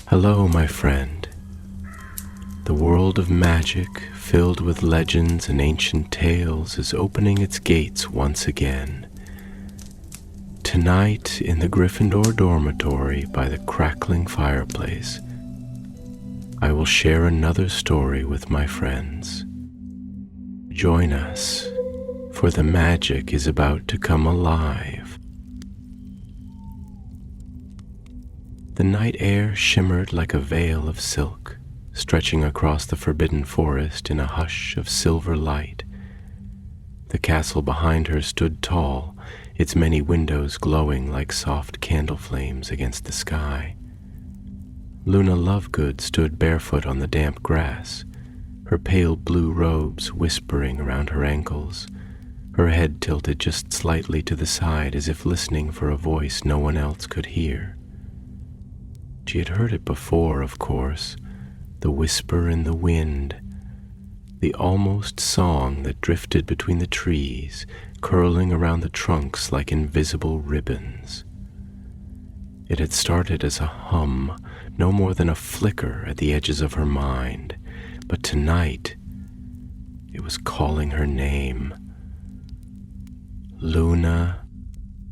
Hello, my friend. The world of magic, filled with legends and ancient tales, is opening its gates once again. Tonight, in the Gryffindor dormitory by the crackling fireplace, I will share another story with my friends. Join us, for the magic is about to come alive. The night air shimmered like a veil of silk, stretching across the forbidden forest in a hush of silver light. The castle behind her stood tall, its many windows glowing like soft candle flames against the sky. Luna Lovegood stood barefoot on the damp grass, her pale blue robes whispering around her ankles, her head tilted just slightly to the side as if listening for a voice no one else could hear. She had heard it before, of course, the whisper in the wind, the almost song that drifted between the trees, curling around the trunks like invisible ribbons. It had started as a hum, no more than a flicker at the edges of her mind, but tonight it was calling her name. Luna.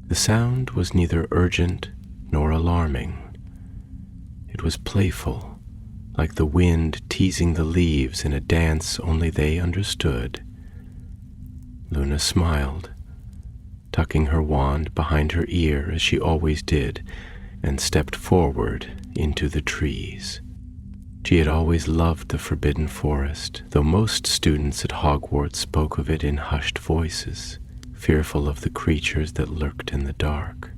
The sound was neither urgent nor alarming. It was playful, like the wind teasing the leaves in a dance only they understood. Luna smiled, tucking her wand behind her ear as she always did, and stepped forward into the trees. She had always loved the Forbidden Forest, though most students at Hogwarts spoke of it in hushed voices, fearful of the creatures that lurked in the dark.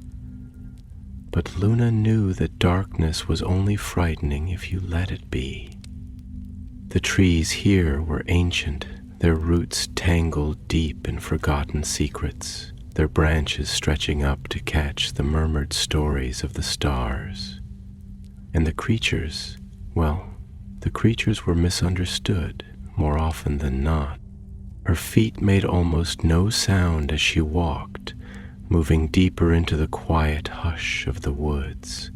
But Luna knew that darkness was only frightening if you let it be. The trees here were ancient, their roots tangled deep in forgotten secrets, their branches stretching up to catch the murmured stories of the stars. And the creatures, well, the creatures were misunderstood more often than not. Her feet made almost no sound as she walked, moving deeper into the quiet hush of the woods.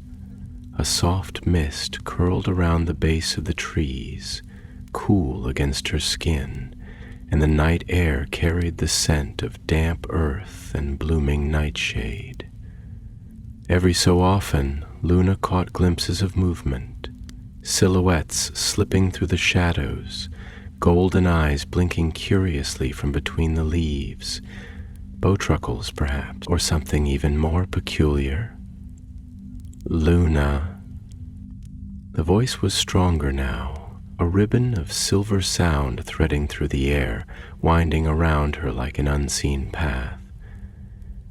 A soft mist curled around the base of the trees, cool against her skin, and the night air carried the scent of damp earth and blooming nightshade. Every so often, Luna caught glimpses of movement, silhouettes slipping through the shadows, golden eyes blinking curiously from between the leaves, bowtruckles perhaps, or something even more peculiar. Luna. The voice was stronger now, a ribbon of silver sound threading through the air, winding around her like an unseen path.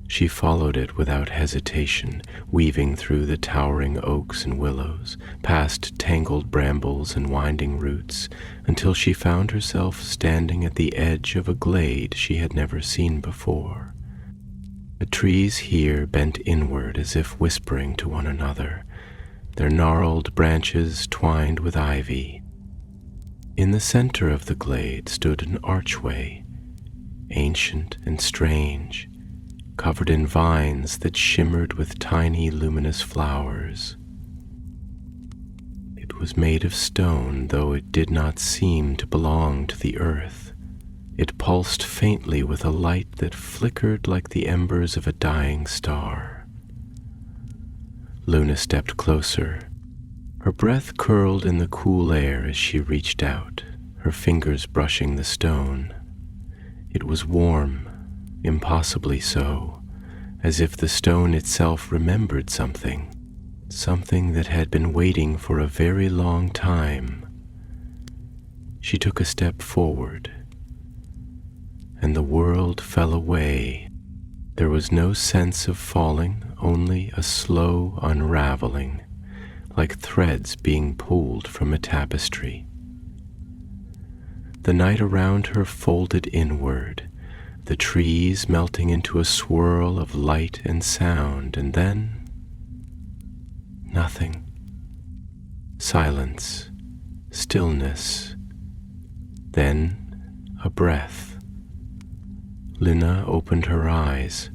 She followed it without hesitation, weaving through the towering oaks and willows, past tangled brambles and winding roots, until she found herself standing at the edge of a glade she had never seen before. The trees here bent inward as if whispering to one another, their gnarled branches twined with ivy. In the center of the glade stood an archway, ancient and strange, covered in vines that shimmered with tiny luminous flowers. It was made of stone, though it did not seem to belong to the earth. It pulsed faintly with a light that flickered like the embers of a dying star. Luna stepped closer. Her breath curled in the cool air as she reached out, her fingers brushing the stone. It was warm, impossibly so, as if the stone itself remembered something that had been waiting for a very long time. She took a step forward, and the world fell away. There was no sense of falling, only a slow unraveling, like threads being pulled from a tapestry. The night around her folded inward, the trees melting into a swirl of light and sound, and then nothing. Silence, stillness, then a breath. Luna opened her eyes.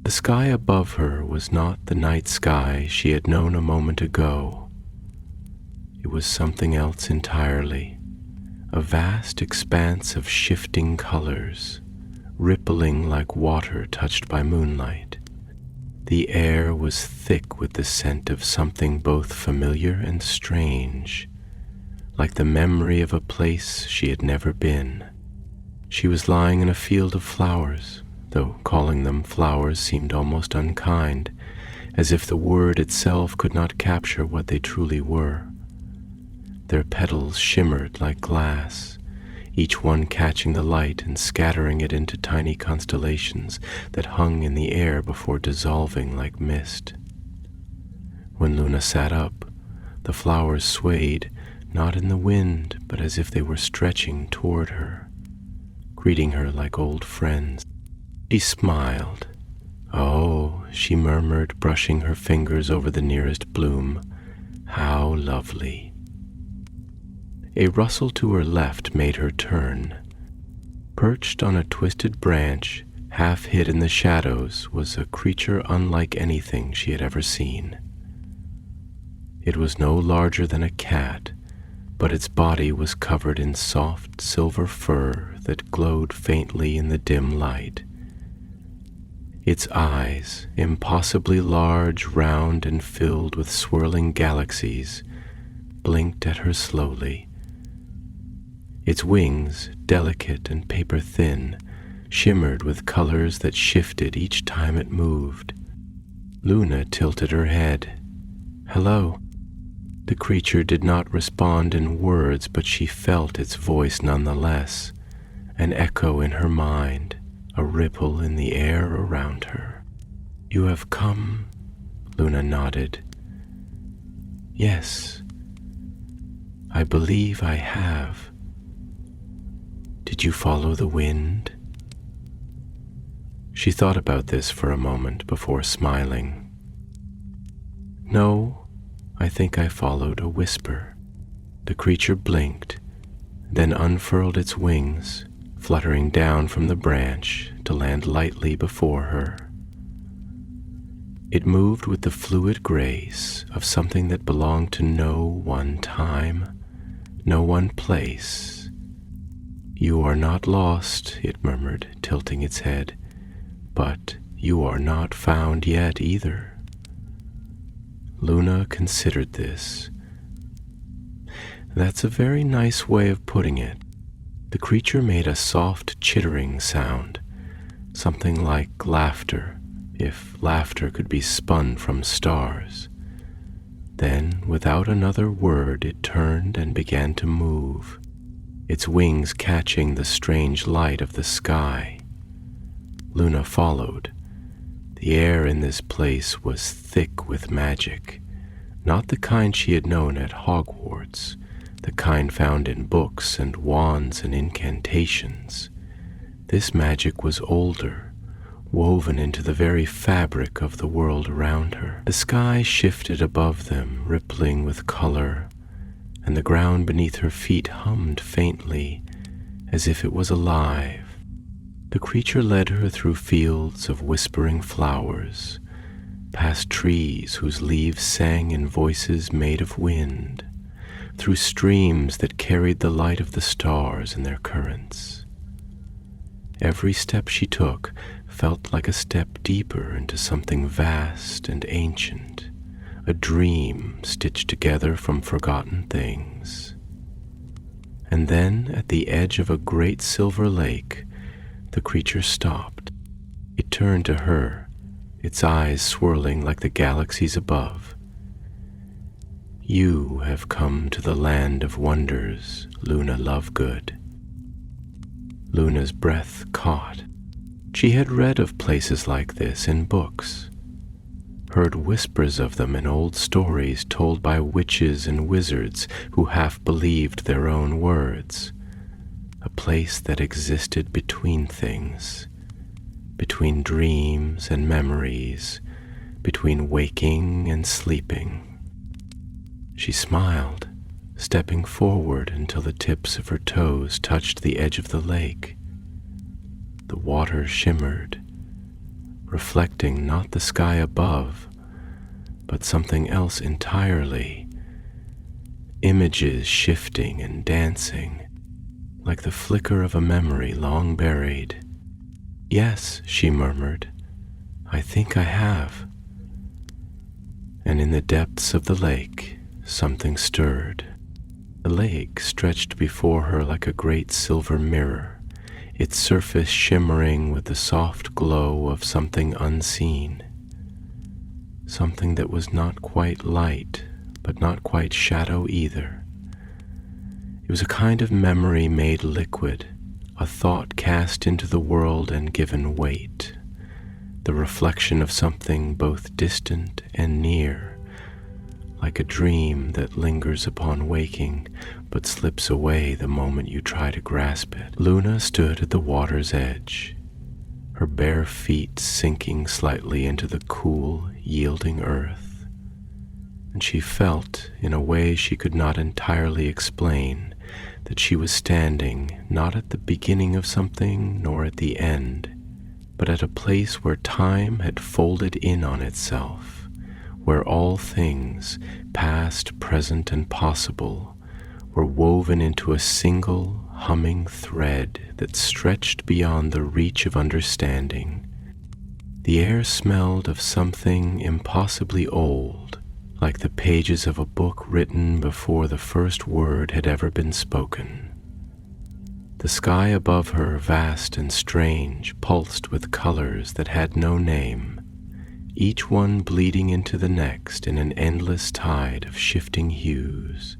The sky above her was not the night sky she had known a moment ago. was something else entirely, a vast expanse of shifting colors, rippling like water touched by moonlight. The air was thick with the scent of something both familiar and strange, like the memory of a place she had never been. She was lying in a field of flowers, though calling them flowers seemed almost unkind, as if the word itself could not capture what they truly were. Their petals shimmered like glass, each one catching the light and scattering it into tiny constellations that hung in the air before dissolving like mist. When Luna sat up, the flowers swayed, not in the wind, but as if they were stretching toward her, greeting her like old friends. She smiled. "Oh," she murmured, brushing her fingers over the nearest bloom, "how lovely." A rustle to her left made her turn. Perched on a twisted branch, half hid in the shadows, was a creature unlike anything she had ever seen. It was no larger than a cat, but its body was covered in soft silver fur that glowed faintly in the dim light. Its eyes, impossibly large, round, and filled with swirling galaxies, blinked at her slowly. Its wings, delicate and paper-thin, shimmered with colors that shifted each time it moved. Luna tilted her head. "Hello." The creature did not respond in words, but she felt its voice nonetheless, an echo in her mind, a ripple in the air around her. "You have come?" Luna nodded. "Yes, I believe I have. Did you follow the wind?" She thought about this for a moment before smiling. "No, I think I followed a whisper." The creature blinked, then unfurled its wings, fluttering down from the branch to land lightly before her. It moved with the fluid grace of something that belonged to no one time, no one place. "You are not lost," it murmured, tilting its head, "but you are not found yet either." Luna considered this. "That's a very nice way of putting it." The creature made a soft chittering sound, something like laughter, if laughter could be spun from stars. Then, without another word, it turned and began to move, its wings catching the strange light of the sky. Luna followed. The air in this place was thick with magic, not the kind she had known at Hogwarts, the kind found in books and wands and incantations. This magic was older, woven into the very fabric of the world around her. The sky shifted above them, rippling with color, and the ground beneath her feet hummed faintly, as if it was alive. The creature led her through fields of whispering flowers, past trees whose leaves sang in voices made of wind, through streams that carried the light of the stars in their currents. Every step she took felt like a step deeper into something vast and ancient, a dream stitched together from forgotten things. And then, at the edge of a great silver lake, the creature stopped. It turned to her, its eyes swirling like the galaxies above. "You have come to the land of wonders, Luna Lovegood." Luna's breath caught. She had read of places like this in books, heard whispers of them in old stories told by witches and wizards who half believed their own words. A place that existed between things, between dreams and memories, between waking and sleeping. She smiled, stepping forward until the tips of her toes touched the edge of the lake. The water shimmered, reflecting not the sky above, but something else entirely. images shifting and dancing, like the flicker of a memory long buried. "Yes," she murmured, "I think I have." And in the depths of the lake, something stirred. The lake stretched before her like a great silver mirror, its surface shimmering with the soft glow of something unseen, something that was not quite light, but not quite shadow either. It was a kind of memory made liquid, a thought cast into the world and given weight, the reflection of something both distant and near, like a dream that lingers upon waking but slips away the moment you try to grasp it. Luna stood at the water's edge, her bare feet sinking slightly into the cool, yielding earth, and she felt, in a way she could not entirely explain, that she was standing not at the beginning of something nor at the end, but at a place where time had folded in on itself, where all things, past, present, and possible, were woven into a single humming thread that stretched beyond the reach of understanding. The air smelled of something impossibly old, like the pages of a book written before the first word had ever been spoken. The sky above her, vast and strange, pulsed with colors that had no name, each one bleeding into the next in an endless tide of shifting hues.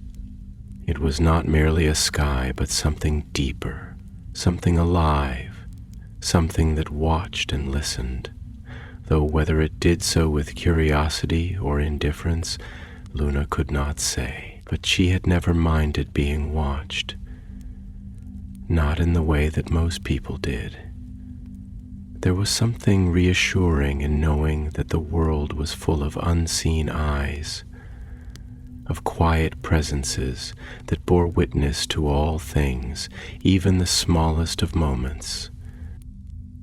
It was not merely a sky, but something deeper, something alive, something that watched and listened, though whether it did so with curiosity or indifference, Luna could not say. But she had never minded being watched, not in the way that most people did. There was something reassuring in knowing that the world was full of unseen eyes, of quiet presences that bore witness to all things, even the smallest of moments.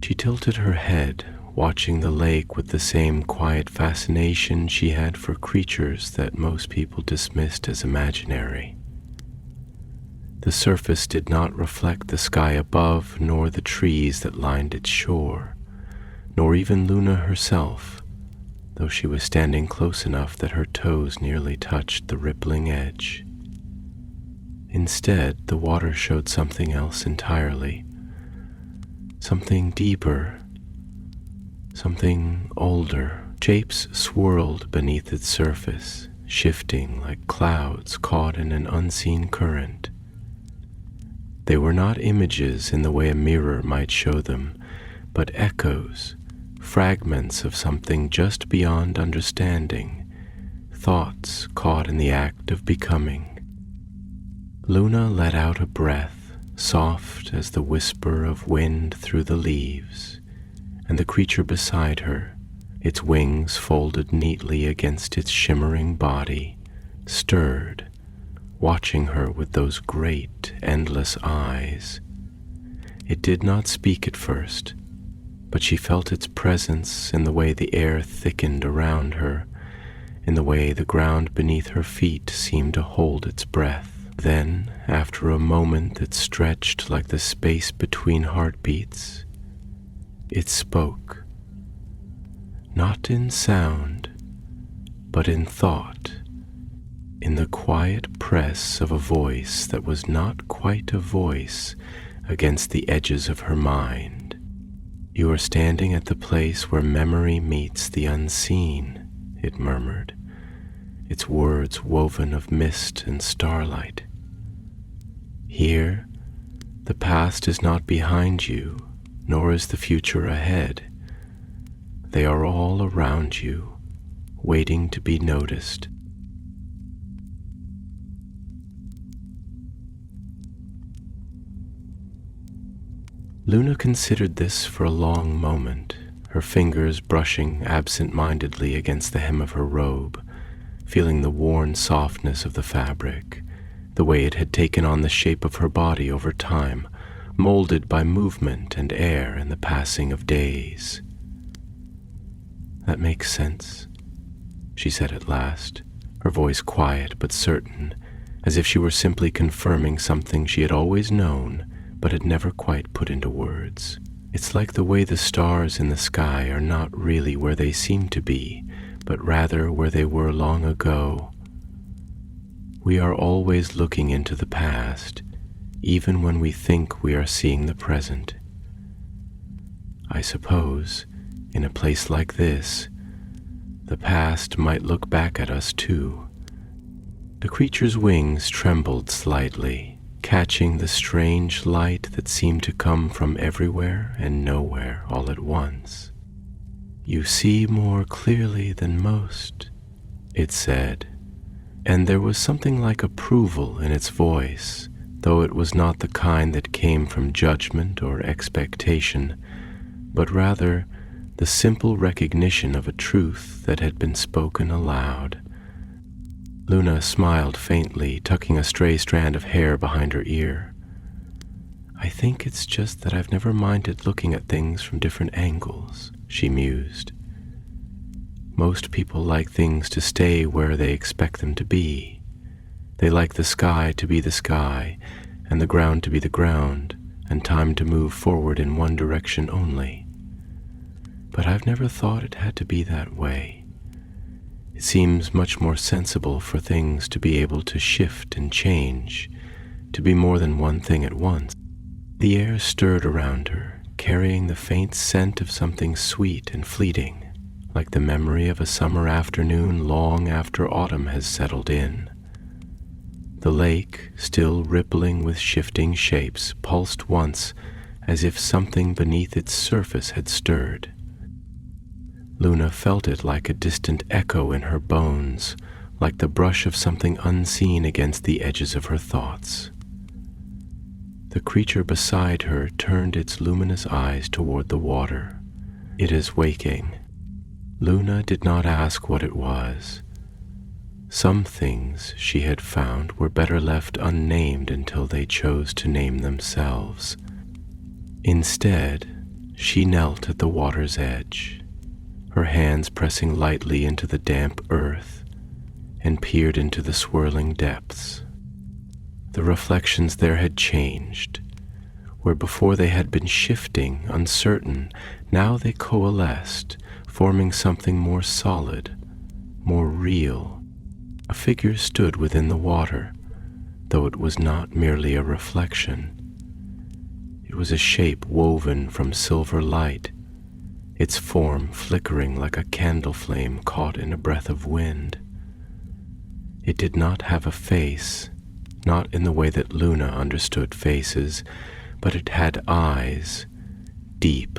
She tilted her head, watching the lake with the same quiet fascination she had for creatures that most people dismissed as imaginary. The surface did not reflect the sky above, nor the trees that lined its shore, nor even Luna herself, though she was standing close enough that her toes nearly touched the rippling edge. Instead, the water showed something else entirely, something deeper, something older. Shapes swirled beneath its surface, shifting like clouds caught in an unseen current. They were not images in the way a mirror might show them, but echoes, fragments of something just beyond understanding, thoughts caught in the act of becoming. Luna let out a breath, soft as the whisper of wind through the leaves, and the creature beside her, its wings folded neatly against its shimmering body, stirred, watching her with those great, endless eyes. It did not speak at first, but she felt its presence in the way the air thickened around her, in the way the ground beneath her feet seemed to hold its breath. Then, after a moment that stretched like the space between heartbeats, it spoke, not in sound, but in thought, in the quiet press of a voice that was not quite a voice against the edges of her mind. "You are standing at the place where memory meets the unseen," it murmured, its words woven of mist and starlight. "Here, the past is not behind you, nor is the future ahead. They are all around you, waiting to be noticed." Luna considered this for a long moment, her fingers brushing absent-mindedly against the hem of her robe, feeling the worn softness of the fabric, the way it had taken on the shape of her body over time, molded by movement and air and the passing of days. "That makes sense," she said at last, her voice quiet but certain, as if she were simply confirming something she had always known but had never quite put into words. It's like the way the stars in the sky are not really where they seem to be, but rather where they were long ago. We are always looking into the past, even when we think we are seeing the present. I suppose, in a place like this, the past might look back at us too. The creature's wings trembled slightly, catching the strange light that seemed to come from everywhere and nowhere all at once. "You see more clearly than most," it said, and there was something like approval in its voice, though it was not the kind that came from judgment or expectation, but rather the simple recognition of a truth that had been spoken aloud. Luna smiled faintly, tucking a stray strand of hair behind her ear. "I think it's just that I've never minded looking at things from different angles," she mused. "Most people like things to stay where they expect them to be. They like the sky to be the sky, and the ground to be the ground, and time to move forward in one direction only. But I've never thought it had to be that way. It seems much more sensible for things to be able to shift and change, to be more than one thing at once." The air stirred around her, carrying the faint scent of something sweet and fleeting, like the memory of a summer afternoon long after autumn has settled in. The lake, still rippling with shifting shapes, pulsed once as if something beneath its surface had stirred. Luna felt it like a distant echo in her bones, like the brush of something unseen against the edges of her thoughts. The creature beside her turned its luminous eyes toward the water. "It is waking." Luna did not ask what it was. Some things, she had found, were better left unnamed until they chose to name themselves. Instead, she knelt at the water's edge, her hands pressing lightly into the damp earth, and peered into the swirling depths. The reflections there had changed. Where before they had been shifting, uncertain, now they coalesced, forming something more solid, more real. A figure stood within the water, though it was not merely a reflection. It was a shape woven from silver light, its form flickering like a candle flame caught in a breath of wind. It did not have a face, not in the way that Luna understood faces, but it had eyes, deep,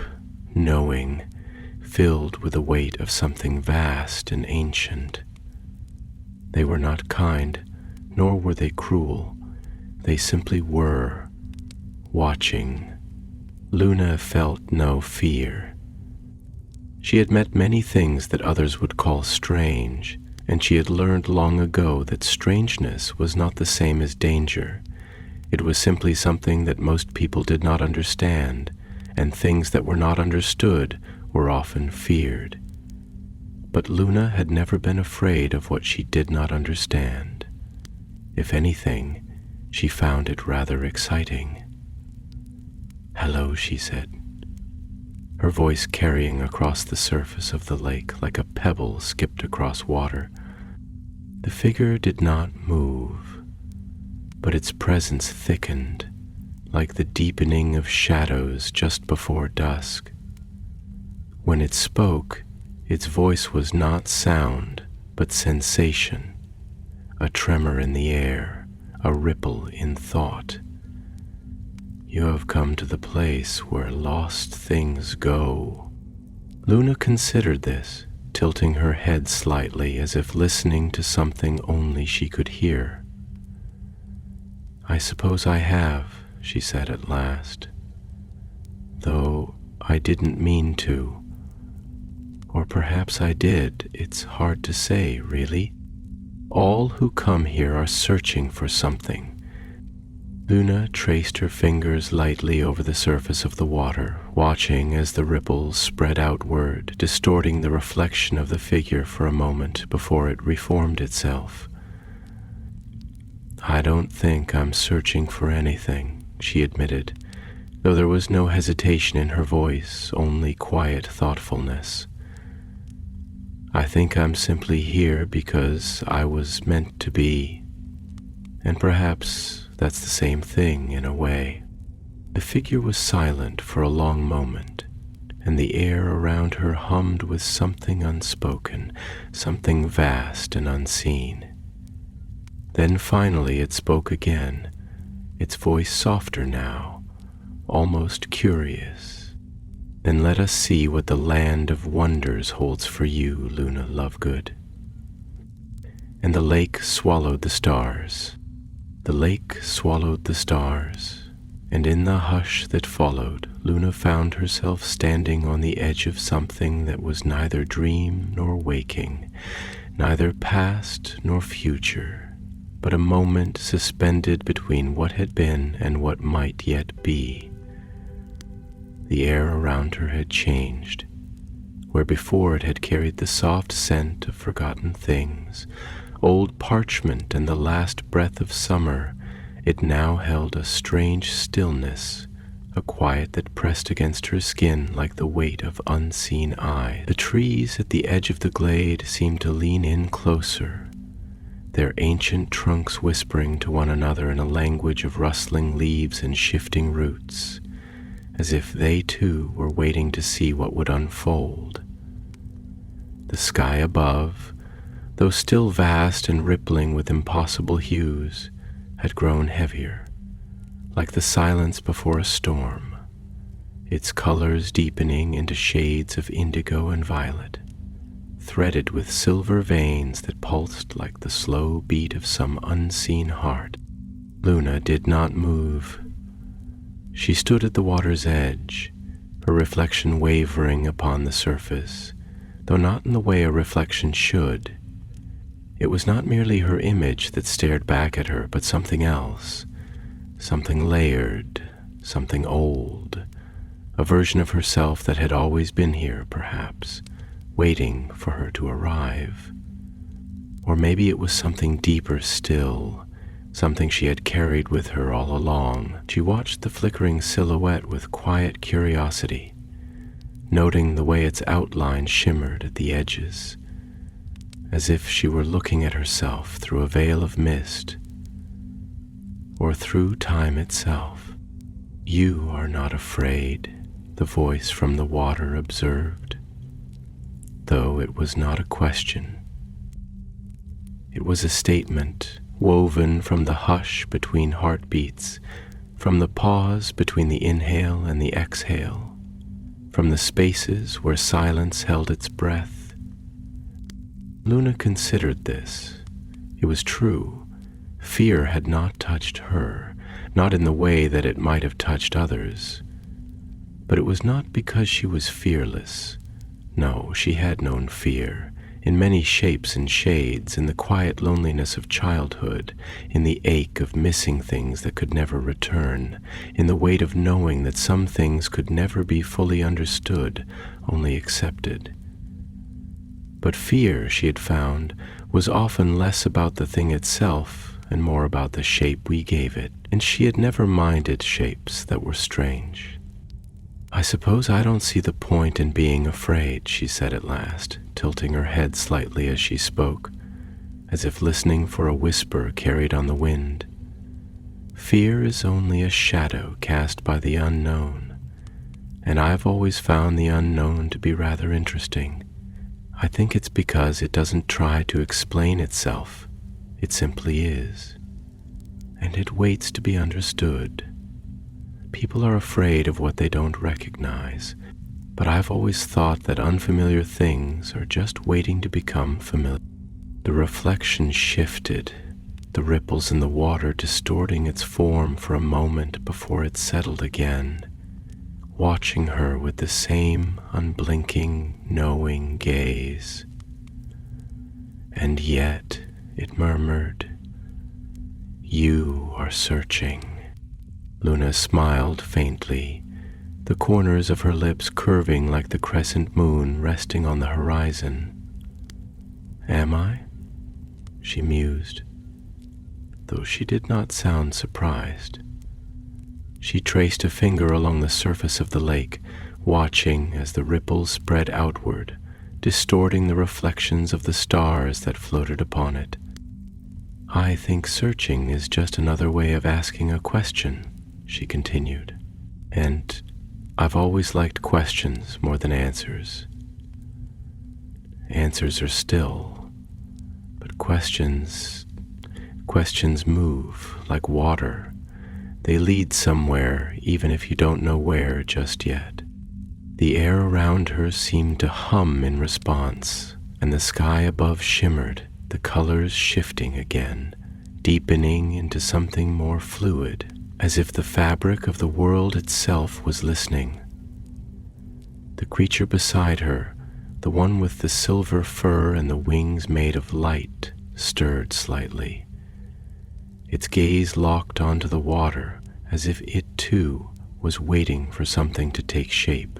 knowing, filled with the weight of something vast and ancient. They were not kind, nor were they cruel. They simply were, watching. Luna felt no fear. She had met many things that others would call strange, and she had learned long ago that strangeness was not the same as danger. It was simply something that most people did not understand, and things that were not understood were often feared. But Luna had never been afraid of what she did not understand. If anything, she found it rather exciting. "Hello," she said, her voice carrying across the surface of the lake like a pebble skipped across water. The figure did not move, but its presence thickened, like the deepening of shadows just before dusk. When it spoke, its voice was not sound, but sensation, a tremor in the air, a ripple in thought. "You have come to the place where lost things go." Luna considered this, tilting her head slightly as if listening to something only she could hear. "I suppose I have," she said at last, "though I didn't mean to. Or perhaps I did. It's hard to say, really. All who come here are searching for something." Luna traced her fingers lightly over the surface of the water, watching as the ripples spread outward, distorting the reflection of the figure for a moment before it reformed itself. I don't think I'm searching for anything, she admitted, though there was no hesitation in her voice, only quiet thoughtfulness. I think I'm simply here because I was meant to be, and perhaps that's the same thing in a way. The figure was silent for a long moment, and the air around her hummed with something unspoken, something vast and unseen. Then finally it spoke again, its voice softer now, almost curious. Then let us see what the land of wonders holds for you, Luna Lovegood. And the lake swallowed the stars. The lake swallowed the stars, and in the hush that followed, Luna found herself standing on the edge of something that was neither dream nor waking, neither past nor future, but a moment suspended between what had been and what might yet be. The air around her had changed. Where before it had carried the soft scent of forgotten things, old parchment and the last breath of summer, it now held a strange stillness, a quiet that pressed against her skin like the weight of unseen eyes. The trees at the edge of the glade seemed to lean in closer, their ancient trunks whispering to one another in a language of rustling leaves and shifting roots, as if they too were waiting to see what would unfold. The sky above, though still vast and rippling with impossible hues, had grown heavier, like the silence before a storm, its colors deepening into shades of indigo and violet, threaded with silver veins that pulsed like the slow beat of some unseen heart. Luna did not move. She stood at the water's edge, her reflection wavering upon the surface, though not in the way a reflection should. It was not merely her image that stared back at her, but something else, something layered, something old, a version of herself that had always been here, perhaps, waiting for her to arrive. Or maybe it was something deeper still, something she had carried with her all along. She watched the flickering silhouette with quiet curiosity, noting the way its outline shimmered at the edges, as if she were looking at herself through a veil of mist, or through time itself. "You are not afraid," the voice from the water observed, though it was not a question. It was a statement woven from the hush between heartbeats, from the pause between the inhale and the exhale, from the spaces where silence held its breath. Luna considered this. It was true. Fear had not touched her, not in the way that it might have touched others. But it was not because she was fearless. No, she had known fear, in many shapes and shades, in the quiet loneliness of childhood, in the ache of missing things that could never return, in the weight of knowing that some things could never be fully understood, only accepted. But fear, she had found, was often less about the thing itself and more about the shape we gave it, and she had never minded shapes that were strange. "I suppose I don't see the point in being afraid," she said at last, tilting her head slightly as she spoke, as if listening for a whisper carried on the wind. "Fear is only a shadow cast by the unknown, and I've always found the unknown to be rather interesting. I think it's because it doesn't try to explain itself. It simply is, and it waits to be understood. People are afraid of what they don't recognize, but I've always thought that unfamiliar things are just waiting to become familiar." The reflection shifted, the ripples in the water distorting its form for a moment before it settled again, watching her with the same unblinking, knowing gaze. "And yet," it murmured, "you are searching." Luna smiled faintly, the corners of her lips curving like the crescent moon resting on the horizon. "Am I?" she mused. though she did not sound surprised. She traced a finger along the surface of the lake, watching as the ripples spread outward, distorting the reflections of the stars that floated upon it. "I think searching is just another way of asking a question," she continued. "And I've always liked questions more than answers. Answers are still, but questions move like water. They lead somewhere, even if you don't know where just yet." The air around her seemed to hum in response, and the sky above shimmered, the colors shifting again, deepening into something more fluid, as if the fabric of the world itself was listening. The creature beside her, the one with the silver fur and the wings made of light, stirred slightly. Its gaze locked onto the water, as if it too was waiting for something to take shape.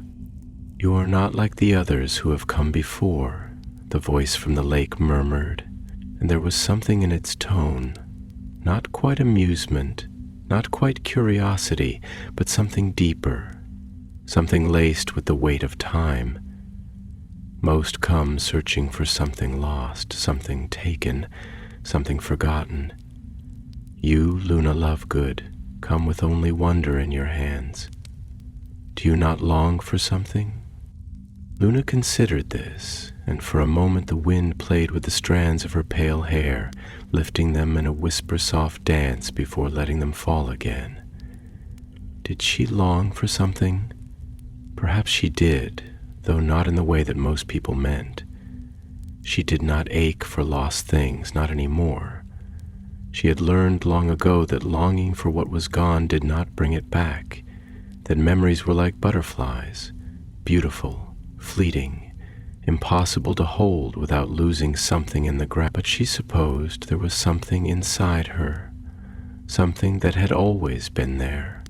"You are not like the others who have come before," the voice from the lake murmured, and there was something in its tone, not quite amusement, not quite curiosity, but something deeper, something laced with the weight of time. Most come searching for something lost, something taken, something forgotten. You, Luna Lovegood, come with only wonder in your hands. Do you not long for something? Luna considered this, and for a moment the wind played with the strands of her pale hair, lifting them in a whisper-soft dance before letting them fall again. Did she long for something? Perhaps she did, though not in the way that most people meant. She did not ache for lost things, not anymore. She had learned long ago that longing for what was gone did not bring it back, that memories were like butterflies, beautiful, fleeting, impossible to hold without losing something in the grasp. But she supposed there was something inside her, something that had always been there,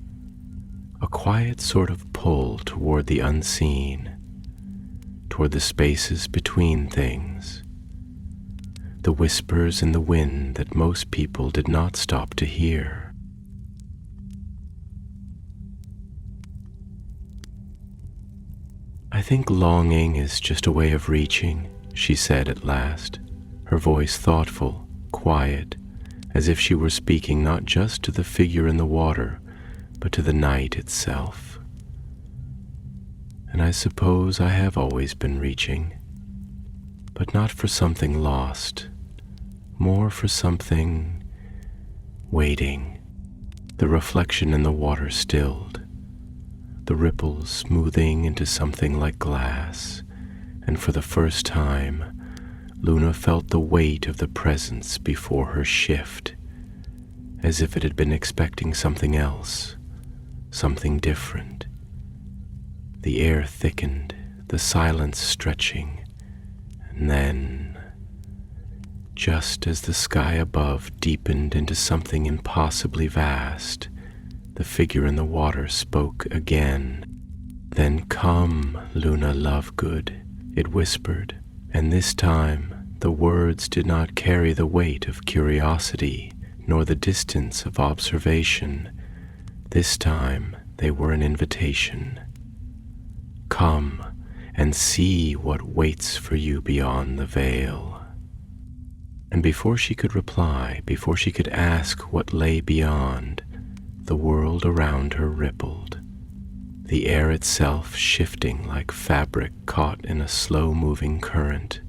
a quiet sort of pull toward the unseen, toward the spaces between things, the whispers in the wind that most people did not stop to hear. "I think longing is just a way of reaching," she said at last, her voice thoughtful, quiet, as if she were speaking not just to the figure in the water, but to the night itself. "And I suppose I have always been reaching, but not for something lost, more for something waiting." The reflection in the water stilled, the ripples smoothing into something like glass, and for the first time, Luna felt the weight of the presence before her shift, as if it had been expecting something else, something different. The air thickened, the silence stretching, and then, just as the sky above deepened into something impossibly vast, the figure in the water spoke again. "Then come, Luna Lovegood," it whispered, and this time the words did not carry the weight of curiosity nor the distance of observation. This time they were an invitation. "Come and see what waits for you beyond the veil." And before she could reply, before she could ask what lay beyond, the world around her rippled, the air itself shifting like fabric caught in a slow-moving current,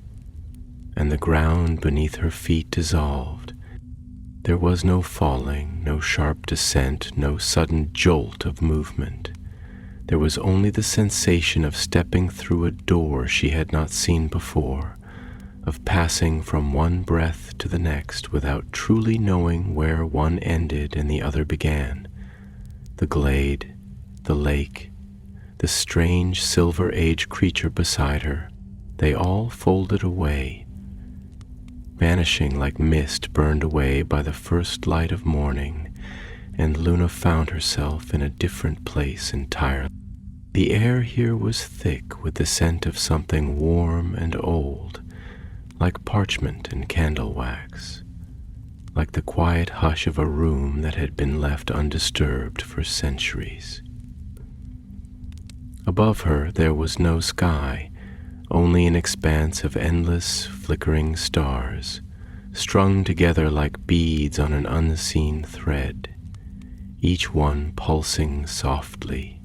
and the ground beneath her feet dissolved. There was no falling, no sharp descent, no sudden jolt of movement. There was only the sensation of stepping through a door she had not seen before, of passing from one breath to the next without truly knowing where one ended and the other began. The glade, the lake, the strange Silver Age creature beside her, they all folded away, vanishing like mist burned away by the first light of morning, and Luna found herself in a different place entirely. The air here was thick with the scent of something warm and old, like parchment and candle wax, like the quiet hush of a room that had been left undisturbed for centuries. Above her there was no sky, only an expanse of endless, flickering stars, strung together like beads on an unseen thread, each one pulsing softly,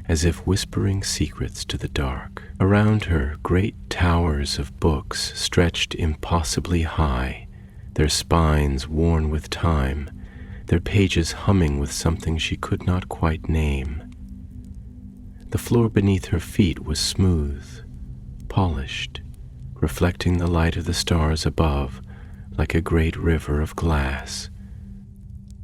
as if whispering secrets to the dark. Around her, great towers of books stretched impossibly high, their spines worn with time, their pages humming with something she could not quite name. The floor beneath her feet was smooth, polished, reflecting the light of the stars above like a great river of glass.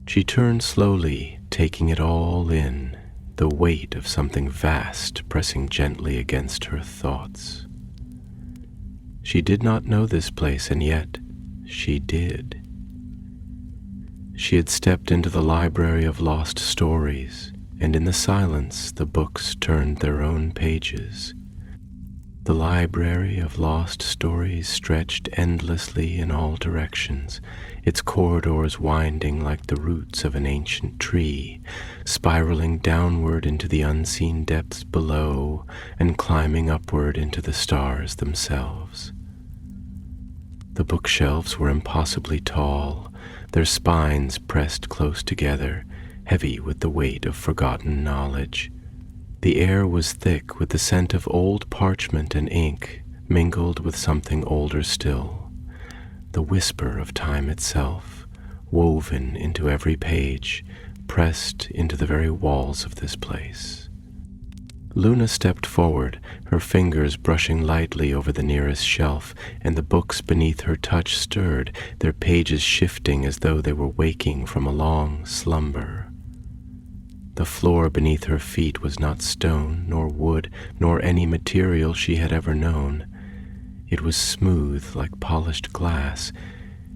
She turned slowly, taking it all in, the weight of something vast pressing gently against her thoughts. She did not know this place, and yet she did. She had stepped into the library of lost stories, and in the silence the books turned their own pages. The library of lost stories stretched endlessly in all directions, its corridors winding like the roots of an ancient tree, spiraling downward into the unseen depths below and climbing upward into the stars themselves. The bookshelves were impossibly tall, their spines pressed close together, heavy with the weight of forgotten knowledge. The air was thick with the scent of old parchment and ink, mingled with something older still, the whisper of time itself, woven into every page, pressed into the very walls of this place. Luna stepped forward, her fingers brushing lightly over the nearest shelf, and the books beneath her touch stirred, their pages shifting as though they were waking from a long slumber. The floor beneath her feet was not stone, nor wood, nor any material she had ever known. It was smooth like polished glass,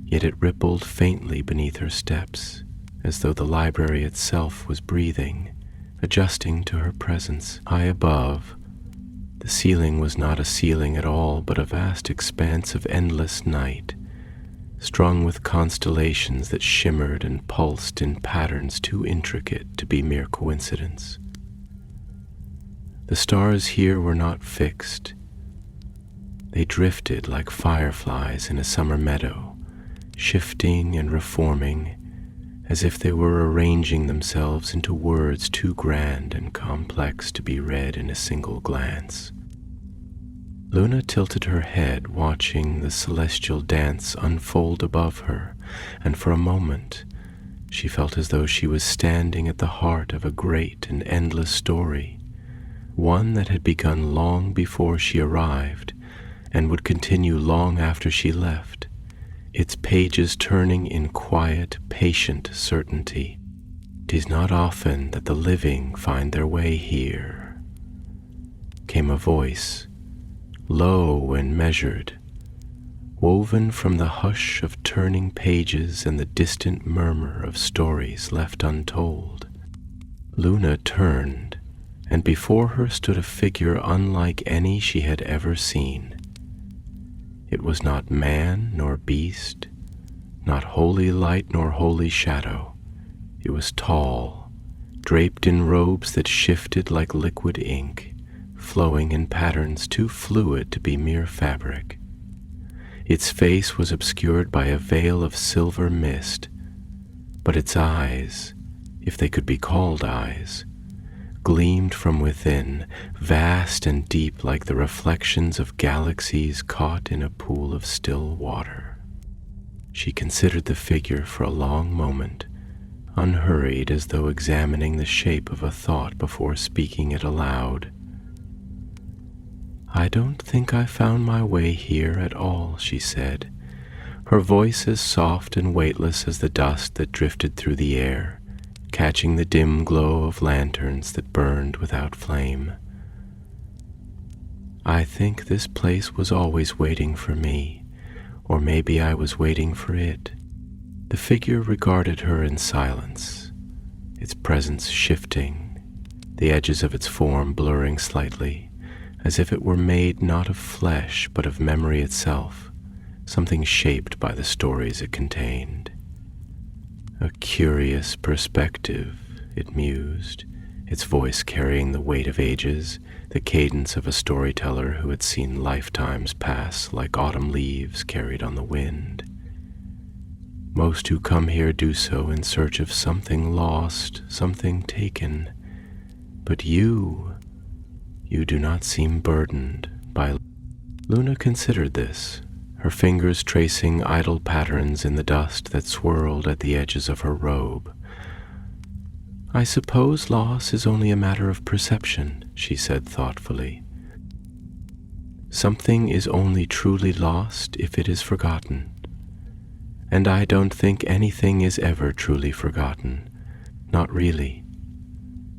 yet it rippled faintly beneath her steps, as though the library itself was breathing, adjusting to her presence. High above, the ceiling was not a ceiling at all, but a vast expanse of endless night, strung with constellations that shimmered and pulsed in patterns too intricate to be mere coincidence. The stars here were not fixed. They drifted like fireflies in a summer meadow, shifting and reforming, as if they were arranging themselves into words too grand and complex to be read in a single glance. Luna tilted her head, watching the celestial dance unfold above her, and for a moment she felt as though she was standing at the heart of a great and endless story, one that had begun long before she arrived and would continue long after she left, its pages turning in quiet, patient certainty. "'Tis not often that the living find their way here," came a voice, low and measured, woven from the hush of turning pages and the distant murmur of stories left untold. Luna turned, and before her stood a figure unlike any she had ever seen. It was not man nor beast, not holy light nor holy shadow. It was tall, draped in robes that shifted like liquid ink, flowing in patterns too fluid to be mere fabric. Its face was obscured by a veil of silver mist, but its eyes, if they could be called eyes, gleamed from within, vast and deep like the reflections of galaxies caught in a pool of still water. She considered the figure for a long moment, unhurried as though examining the shape of a thought before speaking it aloud. "I don't think I found my way here at all," she said, her voice as soft and weightless as the dust that drifted through the air, catching the dim glow of lanterns that burned without flame. "I think this place was always waiting for me, or maybe I was waiting for it." The figure regarded her in silence, its presence shifting, the edges of its form blurring slightly, as if it were made not of flesh but of memory itself, something shaped by the stories it contained. A curious perspective, it mused, its voice carrying the weight of ages, the cadence of a storyteller who had seen lifetimes pass like autumn leaves carried on the wind. Most who come here do so in search of something lost, something taken. But you do not seem burdened by... Luna considered this, her fingers tracing idle patterns in the dust that swirled at the edges of her robe. I suppose loss is only a matter of perception, she said thoughtfully. Something is only truly lost if it is forgotten. And I don't think anything is ever truly forgotten. Not really.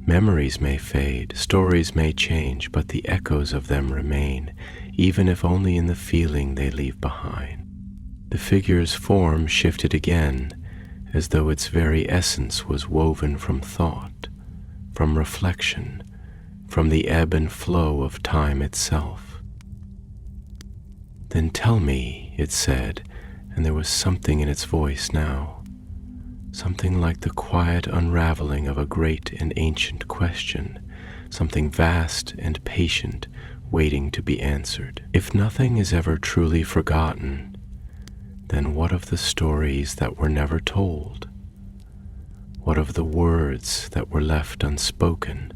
Memories may fade, stories may change, but the echoes of them remain, even if only in the feeling they leave behind. The figure's form shifted again, as though its very essence was woven from thought, from reflection, from the ebb and flow of time itself. Then tell me, it said, and there was something in its voice now, something like the quiet unraveling of a great and ancient question, something vast and patient, waiting to be answered. If nothing is ever truly forgotten, then what of the stories that were never told? What of the words that were left unspoken,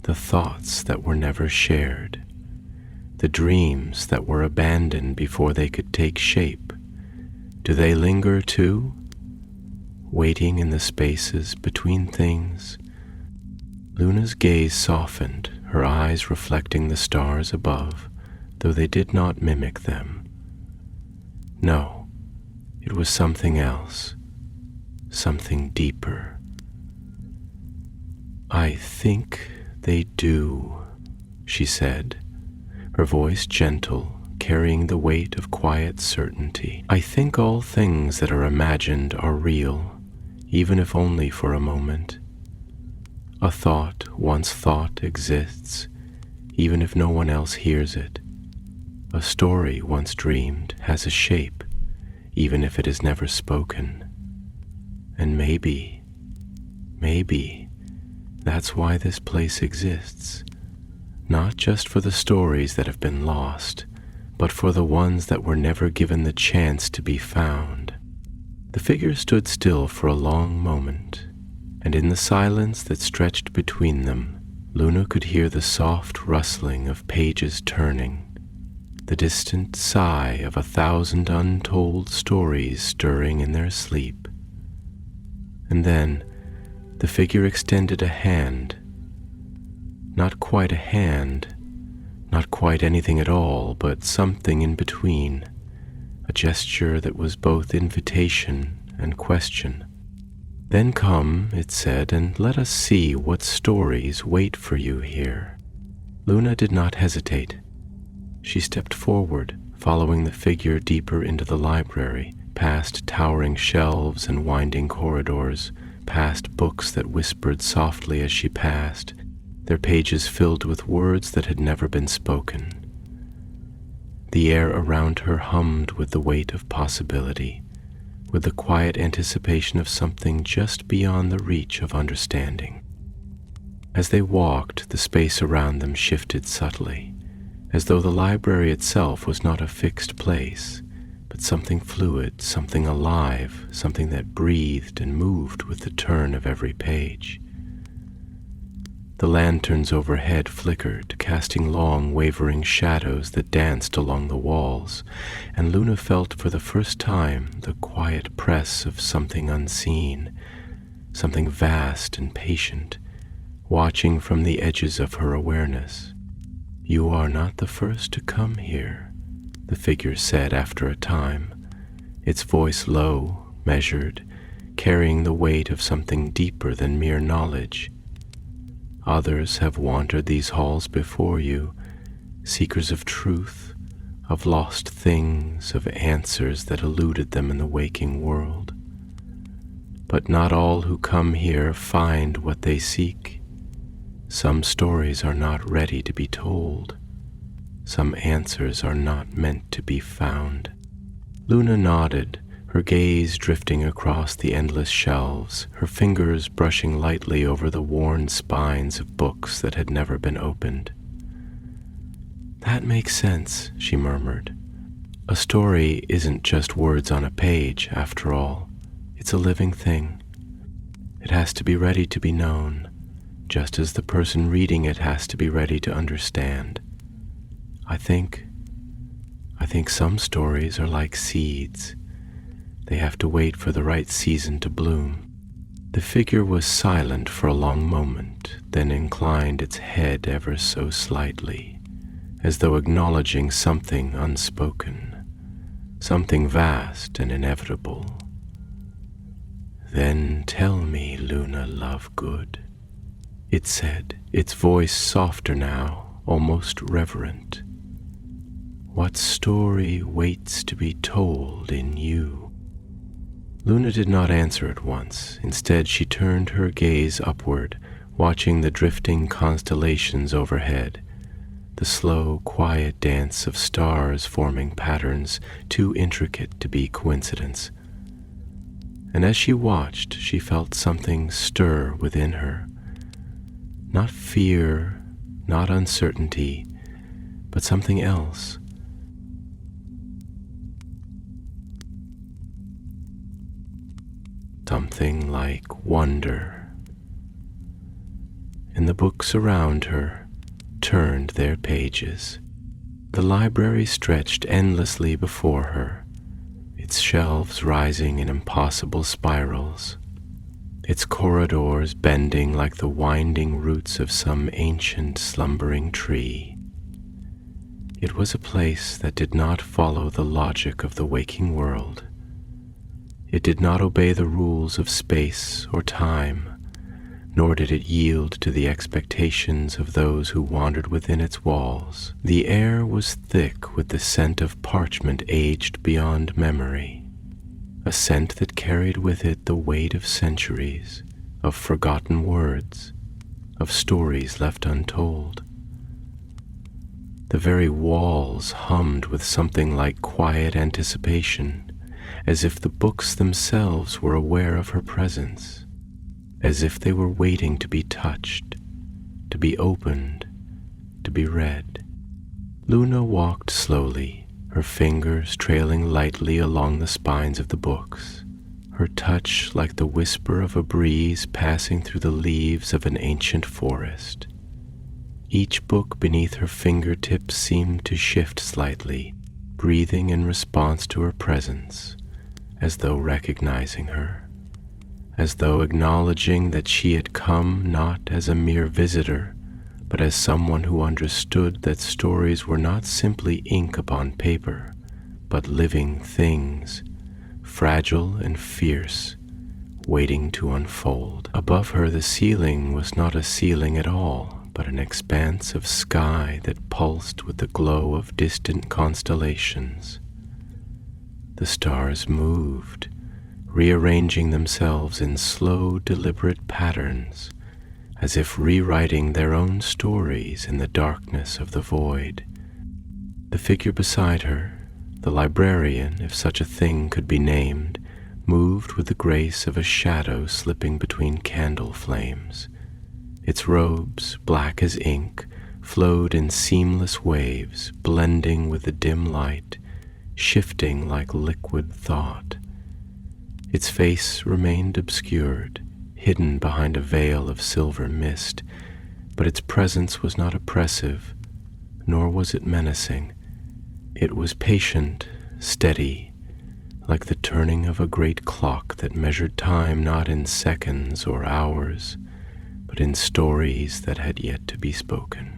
the thoughts that were never shared, the dreams that were abandoned before they could take shape? Do they linger too, waiting in the spaces between things? Luna's gaze softened, her eyes reflecting the stars above, though they did not mimic them. No, it was something else, something deeper. I think they do, she said, her voice gentle, carrying the weight of quiet certainty. I think all things that are imagined are real, even if only for a moment. A thought once thought exists, even if no one else hears it. A story once dreamed has a shape, even if it is never spoken. And maybe, that's why this place exists. Not just for the stories that have been lost, but for the ones that were never given the chance to be found. The figure stood still for a long moment, and in the silence that stretched between them, Luna could hear the soft rustling of pages turning, the distant sigh of 1,000 untold stories stirring in their sleep. And then the figure extended a hand. Not quite a hand, not quite anything at all, but something in between, a gesture that was both invitation and question. Then come, it said, and let us see what stories wait for you here. Luna did not hesitate. She stepped forward, following the figure deeper into the library, past towering shelves and winding corridors, past books that whispered softly as she passed, their pages filled with words that had never been spoken. The air around her hummed with the weight of possibility, with the quiet anticipation of something just beyond the reach of understanding. As they walked, the space around them shifted subtly, as though the library itself was not a fixed place, but something fluid, something alive, something that breathed and moved with the turn of every page. The lanterns overhead flickered, casting long, wavering shadows that danced along the walls, and Luna felt for the first time the quiet press of something unseen, something vast and patient, watching from the edges of her awareness. You are not the first to come here, the figure said after a time, its voice low, measured, carrying the weight of something deeper than mere knowledge. Others have wandered these halls before you, seekers of truth, of lost things, of answers that eluded them in the waking world. But not all who come here find what they seek. Some stories are not ready to be told. Some answers are not meant to be found. Luna nodded, her gaze drifting across the endless shelves, her fingers brushing lightly over the worn spines of books that had never been opened. "That makes sense," she murmured. "A story isn't just words on a page, after all. It's a living thing. It has to be ready to be known, just as the person reading it has to be ready to understand. I think some stories are like seeds. They have to wait for the right season to bloom." The figure was silent for a long moment, then inclined its head ever so slightly, as though acknowledging something unspoken, something vast and inevitable. "Then tell me, Luna Lovegood," it said, its voice softer now, almost reverent. "What story waits to be told in you?" Luna did not answer at once. Instead, she turned her gaze upward, watching the drifting constellations overhead, the slow, quiet dance of stars forming patterns too intricate to be coincidence. And as she watched, she felt something stir within her. Not fear, not uncertainty, but something else. Something like wonder. And the books around her turned their pages. The library stretched endlessly before her, its shelves rising in impossible spirals, its corridors bending like the winding roots of some ancient slumbering tree. It was a place that did not follow the logic of the waking world. It did not obey the rules of space or time, nor did it yield to the expectations of those who wandered within its walls. The air was thick with the scent of parchment aged beyond memory, a scent that carried with it the weight of centuries, of forgotten words, of stories left untold. The very walls hummed with something like quiet anticipation, as if the books themselves were aware of her presence, as if they were waiting to be touched, to be opened, to be read. Luna walked slowly, her fingers trailing lightly along the spines of the books, her touch like the whisper of a breeze passing through the leaves of an ancient forest. Each book beneath her fingertips seemed to shift slightly, breathing in response to her presence, as though recognizing her, as though acknowledging that she had come not as a mere visitor, but as someone who understood that stories were not simply ink upon paper, but living things, fragile and fierce, waiting to unfold. Above her, the ceiling was not a ceiling at all, but an expanse of sky that pulsed with the glow of distant constellations. The stars moved, rearranging themselves in slow, deliberate patterns, as if rewriting their own stories in the darkness of the void. The figure beside her, the librarian, if such a thing could be named, moved with the grace of a shadow slipping between candle flames. Its robes, black as ink, flowed in seamless waves, blending with the dim light, shifting like liquid thought. Its face remained obscured, hidden behind a veil of silver mist, but its presence was not oppressive, nor was it menacing. It was patient, steady, like the turning of a great clock that measured time not in seconds or hours, but in stories that had yet to be spoken.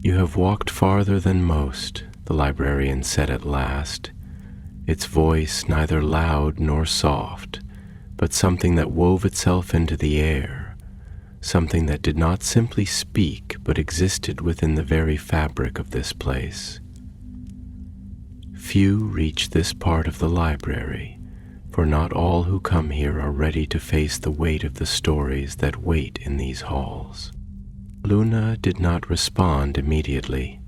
"You have walked farther than most," the librarian said at last, its voice neither loud nor soft, but something that wove itself into the air, something that did not simply speak but existed within the very fabric of this place. "Few reach this part of the library, for not all who come here are ready to face the weight of the stories that wait in these halls." Luna did not respond immediately.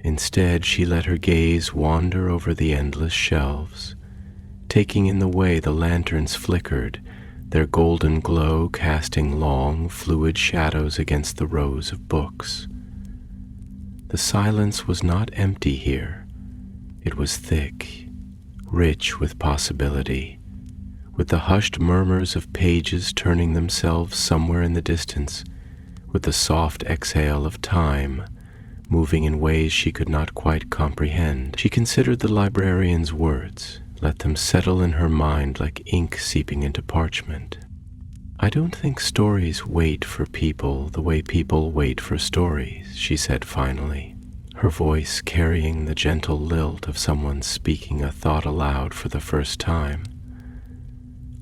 Instead, she let her gaze wander over the endless shelves, taking in the way the lanterns flickered, their golden glow casting long, fluid shadows against the rows of books. The silence was not empty here. It was thick, rich with possibility, with the hushed murmurs of pages turning themselves somewhere in the distance, with the soft exhale of time, moving in ways she could not quite comprehend. She considered the librarian's words, let them settle in her mind like ink seeping into parchment. "I don't think stories wait for people the way people wait for stories," she said finally, her voice carrying the gentle lilt of someone speaking a thought aloud for the first time.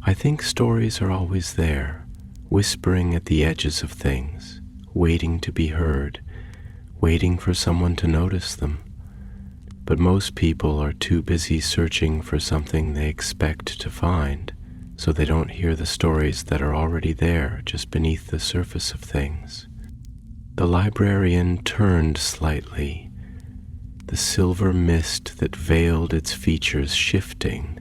"I think stories are always there, whispering at the edges of things, waiting to be heard, waiting for someone to notice them. But most people are too busy searching for something they expect to find, so they don't hear the stories that are already there just beneath the surface of things." The librarian turned slightly, the silver mist that veiled its features shifting,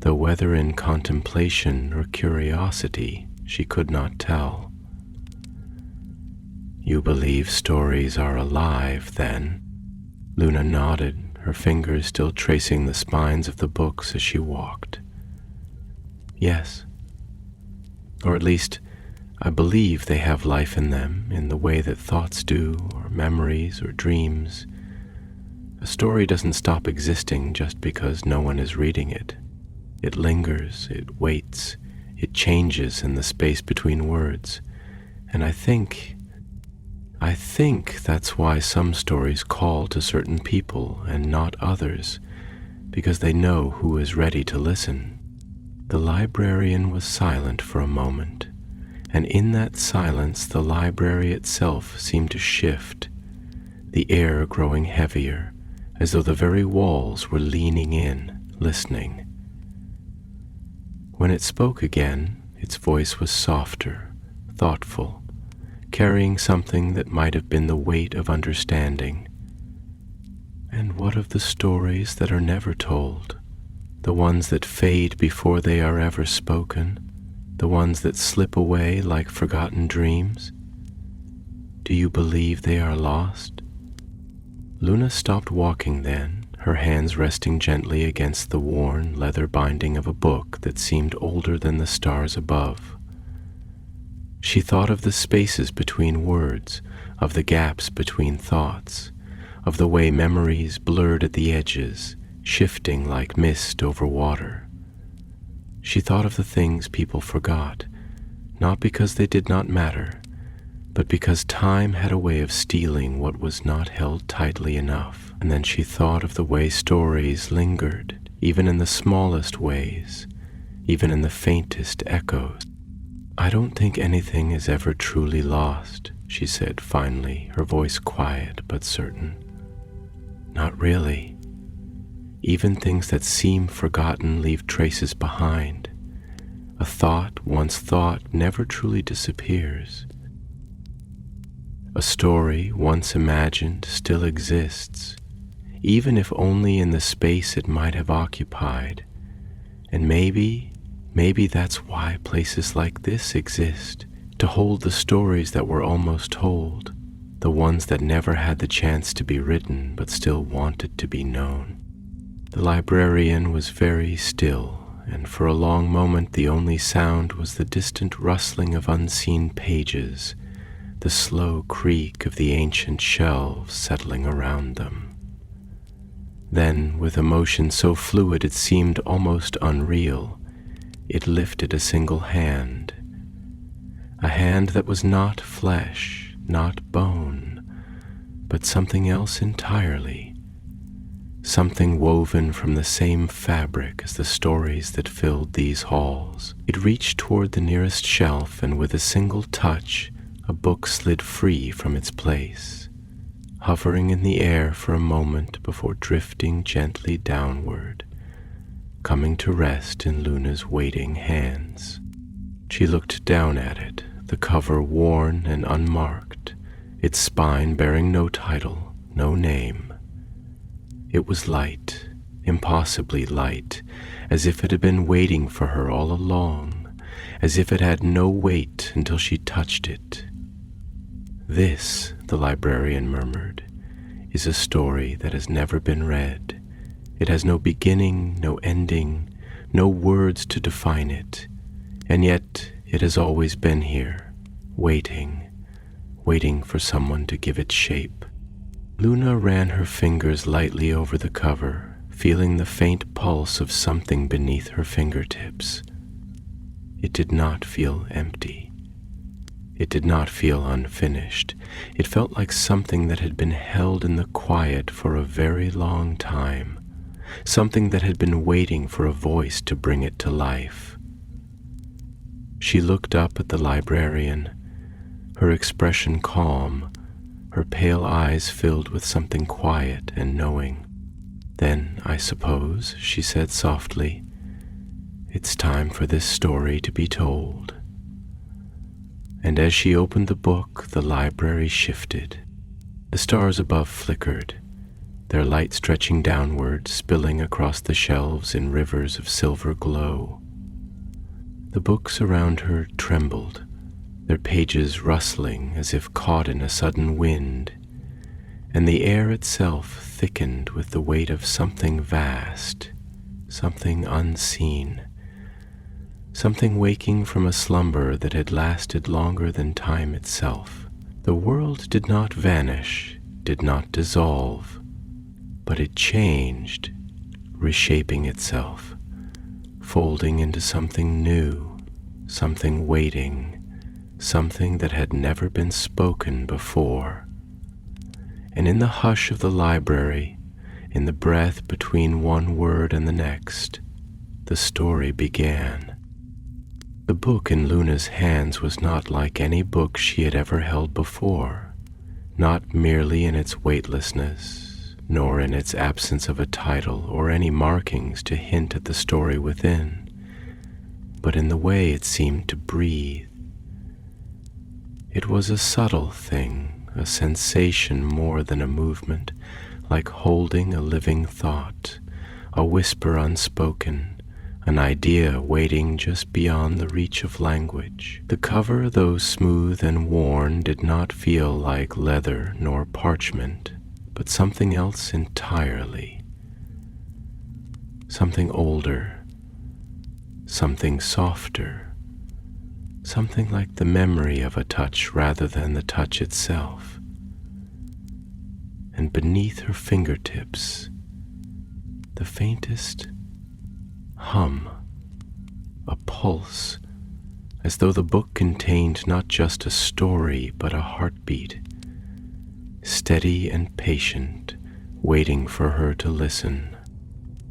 though whether in contemplation or curiosity she could not tell. "You believe stories are alive, then?" Luna nodded, her fingers still tracing the spines of the books as she walked. "Yes. Or at least, I believe they have life in them in the way that thoughts do, or memories, or dreams. A story doesn't stop existing just because no one is reading it. It lingers, it waits, it changes in the space between words, and I think that's why some stories call to certain people and not others, because they know who is ready to listen." The librarian was silent for a moment, and in that silence the library itself seemed to shift, the air growing heavier, as though the very walls were leaning in, listening. When it spoke again, its voice was softer, thoughtful, carrying something that might have been the weight of understanding. "And what of the stories that are never told? The ones that fade before they are ever spoken? The ones that slip away like forgotten dreams? Do you believe they are lost?" Luna stopped walking then, her hands resting gently against the worn leather binding of a book that seemed older than the stars above. She thought of the spaces between words, of the gaps between thoughts, of the way memories blurred at the edges, shifting like mist over water. She thought of the things people forgot, not because they did not matter, but because time had a way of stealing what was not held tightly enough. And then she thought of the way stories lingered, even in the smallest ways, even in the faintest echoes. "I don't think anything is ever truly lost," she said finally, her voice quiet but certain. "Not really. Even things that seem forgotten leave traces behind. A thought once thought never truly disappears. A story once imagined still exists, even if only in the space it might have occupied. And maybe that's why places like this exist, to hold the stories that were almost told, the ones that never had the chance to be written but still wanted to be known." The librarian was very still, and for a long moment the only sound was the distant rustling of unseen pages, the slow creak of the ancient shelves settling around them. Then, with emotion so fluid it seemed almost unreal, it lifted a single hand, a hand that was not flesh, not bone, but something else entirely, something woven from the same fabric as the stories that filled these halls. It reached toward the nearest shelf, and with a single touch, a book slid free from its place, hovering in the air for a moment before drifting gently downward, coming to rest in Luna's waiting hands. She looked down at it, the cover worn and unmarked, its spine bearing no title, no name. It was light, impossibly light, as if it had been waiting for her all along, as if it had no weight until she touched it. "This," the librarian murmured, "is a story that has never been read. It has no beginning, no ending, no words to define it, and yet it has always been here, waiting for someone to give it shape." Luna ran her fingers lightly over the cover, feeling the faint pulse of something beneath her fingertips. It did not feel empty. It did not feel unfinished. It felt like something that had been held in the quiet for a very long time, something that had been waiting for a voice to bring it to life. She looked up at the librarian, her expression calm, her pale eyes filled with something quiet and knowing. "Then, I suppose," she said softly, "it's time for this story to be told." And as she opened the book, the library shifted. The stars above flickered, their light stretching downward, spilling across the shelves in rivers of silver glow. The books around her trembled, their pages rustling as if caught in a sudden wind, and the air itself thickened with the weight of something vast, something unseen, something waking from a slumber that had lasted longer than time itself. The world did not vanish, did not dissolve, but it changed, reshaping itself, folding into something new, something waiting, something that had never been spoken before. And in the hush of the library, in the breath between one word and the next, the story began. The book in Luna's hands was not like any book she had ever held before, not merely in its weightlessness, nor in its absence of a title or any markings to hint at the story within, but in the way it seemed to breathe. It was a subtle thing, a sensation more than a movement, like holding a living thought, a whisper unspoken, an idea waiting just beyond the reach of language. The cover, though smooth and worn, did not feel like leather nor parchment, but something else entirely. Something older, something softer, something like the memory of a touch rather than the touch itself. And beneath her fingertips, the faintest hum, a pulse, as though the book contained not just a story but a heartbeat, steady and patient, waiting for her to listen.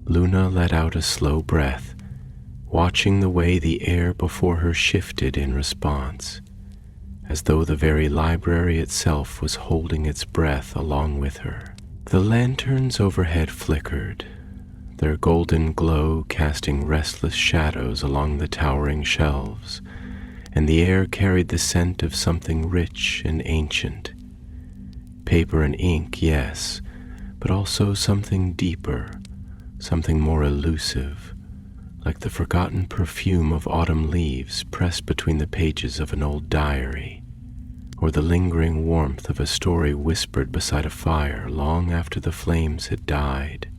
Luna let out a slow breath, watching the way the air before her shifted in response, as though the very library itself was holding its breath along with her. The lanterns overhead flickered, their golden glow casting restless shadows along the towering shelves, and the air carried the scent of something rich and ancient. Paper and ink, yes, but also something deeper, something more elusive, like the forgotten perfume of autumn leaves pressed between the pages of an old diary, or the lingering warmth of a story whispered beside a fire long after the flames had died.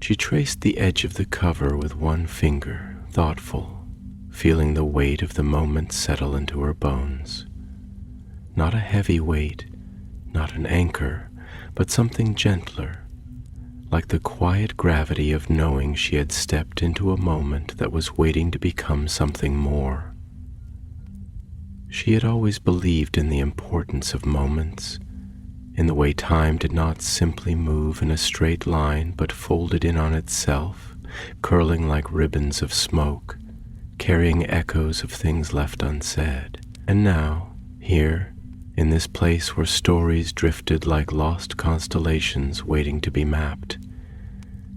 She traced the edge of the cover with one finger, thoughtful, feeling the weight of the moment settle into her bones. Not a heavy weight, not an anchor, but something gentler, like the quiet gravity of knowing she had stepped into a moment that was waiting to become something more. She had always believed in the importance of moments, in the way time did not simply move in a straight line but folded in on itself, curling like ribbons of smoke, carrying echoes of things left unsaid. And now, here, in this place where stories drifted like lost constellations waiting to be mapped,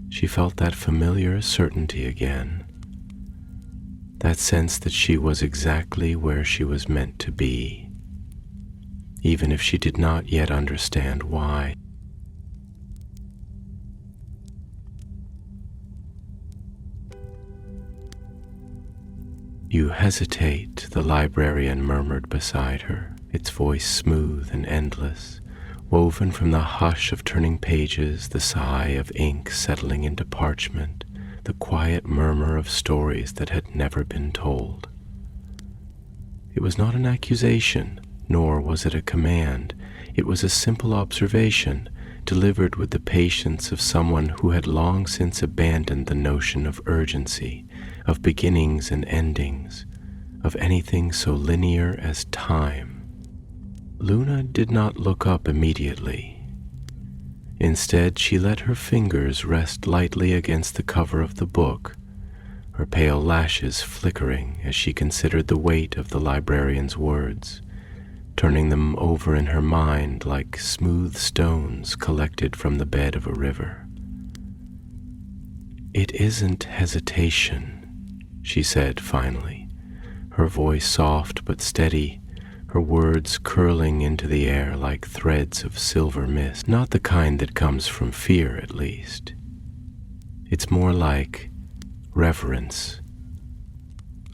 she felt that familiar certainty again, that sense that she was exactly where she was meant to be, even if she did not yet understand why. You hesitate, the librarian murmured beside her, its voice smooth and endless, woven from the hush of turning pages, the sigh of ink settling into parchment, the quiet murmur of stories that had never been told. It was not an accusation, nor was it a command. It was a simple observation, delivered with the patience of someone who had long since abandoned the notion of urgency, of beginnings and endings, of anything so linear as time. Luna did not look up immediately. Instead, she let her fingers rest lightly against the cover of the book, her pale lashes flickering as she considered the weight of the librarian's words, turning them over in her mind like smooth stones collected from the bed of a river. "It isn't hesitation," she said finally, her voice soft but steady, her words curling into the air like threads of silver mist, not the kind that comes from fear, at least. It's more like reverence,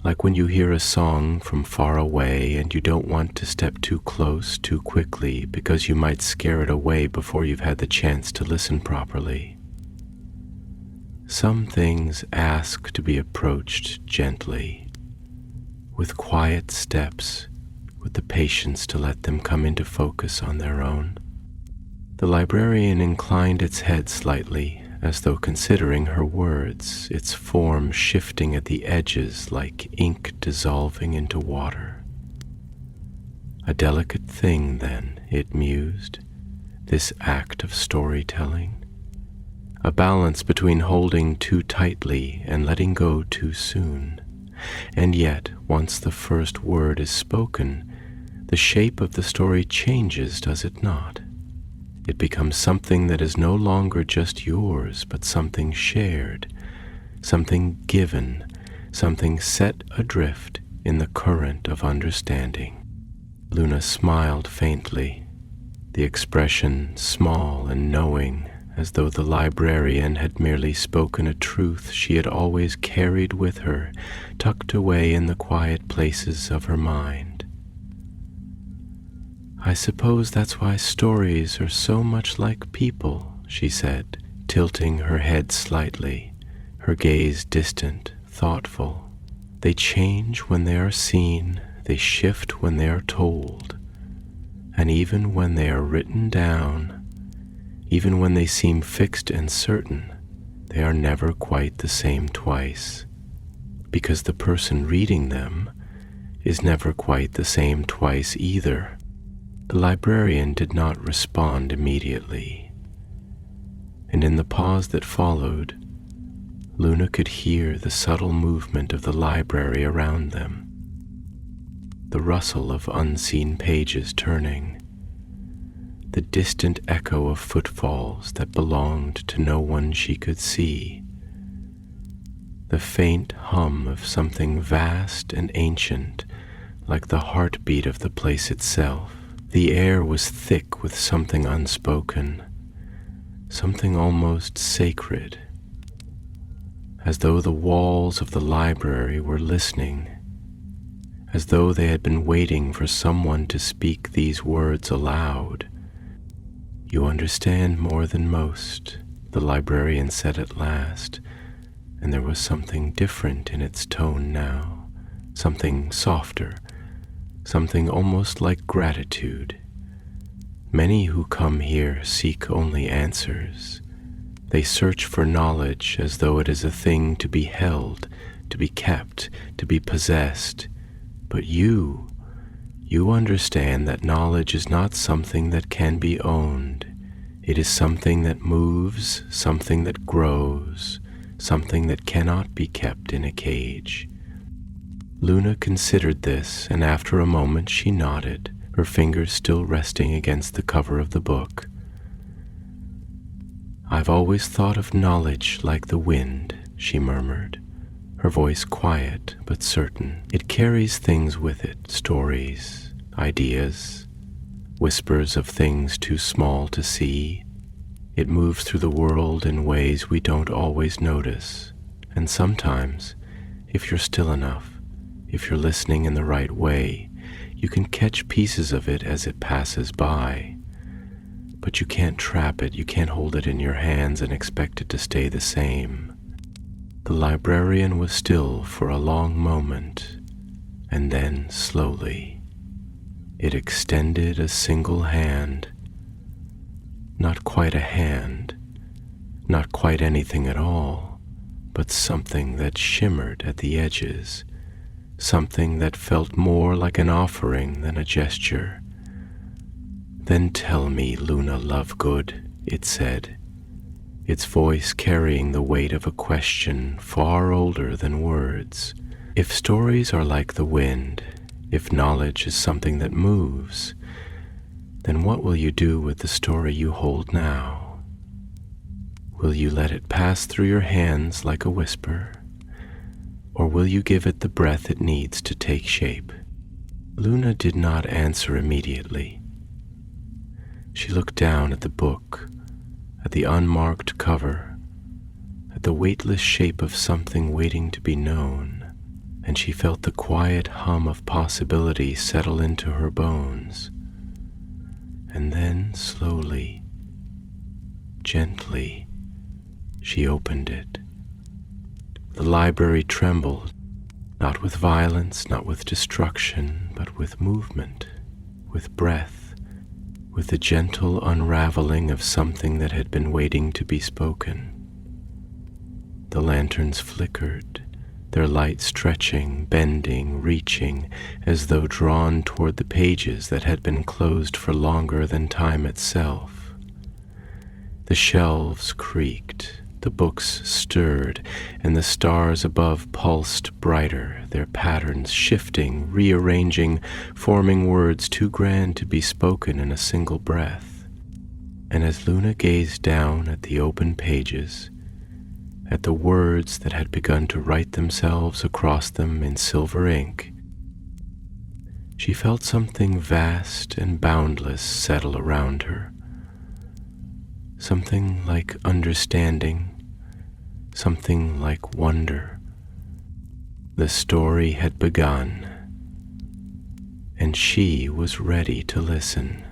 like when you hear a song from far away and you don't want to step too close too quickly because you might scare it away before you've had the chance to listen properly. Some things ask to be approached gently, with quiet steps, with the patience to let them come into focus on their own. The librarian inclined its head slightly, as though considering her words, its form shifting at the edges like ink dissolving into water. A delicate thing, then, it mused, this act of storytelling. A balance between holding too tightly and letting go too soon. And yet, once the first word is spoken, the shape of the story changes, does it not? It becomes something that is no longer just yours, but something shared, something given, something set adrift in the current of understanding. Luna smiled faintly, the expression small and knowing, as though the librarian had merely spoken a truth she had always carried with her, tucked away in the quiet places of her mind. "I suppose that's why stories are so much like people," she said, tilting her head slightly, her gaze distant, thoughtful. "They change when they are seen, they shift when they are told, and even when they are written down, even when they seem fixed and certain, they are never quite the same twice, because the person reading them is never quite the same twice either." The librarian did not respond immediately, and in the pause that followed, Luna could hear the subtle movement of the library around them, the rustle of unseen pages turning, the distant echo of footfalls that belonged to no one she could see, the faint hum of something vast and ancient, like the heartbeat of the place itself. The air was thick with something unspoken, something almost sacred, as though the walls of the library were listening, as though they had been waiting for someone to speak these words aloud. "You understand more than most," the librarian said at last, and there was something different in its tone now, something softer, something almost like gratitude. "Many who come here seek only answers. They search for knowledge as though it is a thing to be held, to be kept, to be possessed. But you understand that knowledge is not something that can be owned. It is something that moves, something that grows, something that cannot be kept in a cage." Luna considered this, and after a moment she nodded, her fingers still resting against the cover of the book. "I've always thought of knowledge like the wind," she murmured, her voice quiet but certain. "It carries things with it, stories, ideas, whispers of things too small to see. It moves through the world in ways we don't always notice, and sometimes, if you're still enough, If you're listening in the right way, you can catch pieces of it as it passes by. But you can't trap it, you can't hold it in your hands and expect it to stay the same. The librarian was still for a long moment, and then slowly, it extended a single hand. Not quite a hand, not quite anything at all, but something that shimmered at the edges, something that felt more like an offering than a gesture. "Then tell me, Luna Lovegood," it said, its voice carrying the weight of a question far older than words. "If stories are like the wind, if knowledge is something that moves, then what will you do with the story you hold now? Will you let it pass through your hands like a whisper, or will you give it the breath it needs to take shape?" Luna did not answer immediately. She looked down at the book, at the unmarked cover, at the weightless shape of something waiting to be known, and she felt the quiet hum of possibility settle into her bones. And then slowly, gently, she opened it. The library trembled, not with violence, not with destruction, but with movement, with breath, with the gentle unraveling of something that had been waiting to be spoken. The lanterns flickered, their light stretching, bending, reaching, as though drawn toward the pages that had been closed for longer than time itself. The shelves creaked, the books stirred, and the stars above pulsed brighter, their patterns shifting, rearranging, forming words too grand to be spoken in a single breath. And as Luna gazed down at the open pages, at the words that had begun to write themselves across them in silver ink, she felt something vast and boundless settle around her. Something like understanding, something like wonder. The story had begun, and she was ready to listen.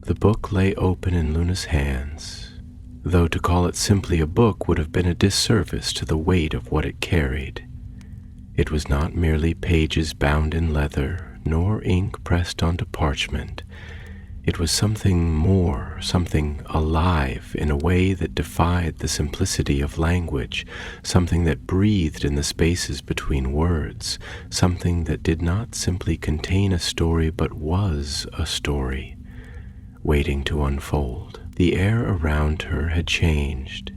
The book lay open in Luna's hands, though to call it simply a book would have been a disservice to the weight of what it carried. It was not merely pages bound in leather, nor ink pressed onto parchment. It was something more, something alive in a way that defied the simplicity of language, something that breathed in the spaces between words, something that did not simply contain a story but was a story, waiting to unfold. The air around her had changed,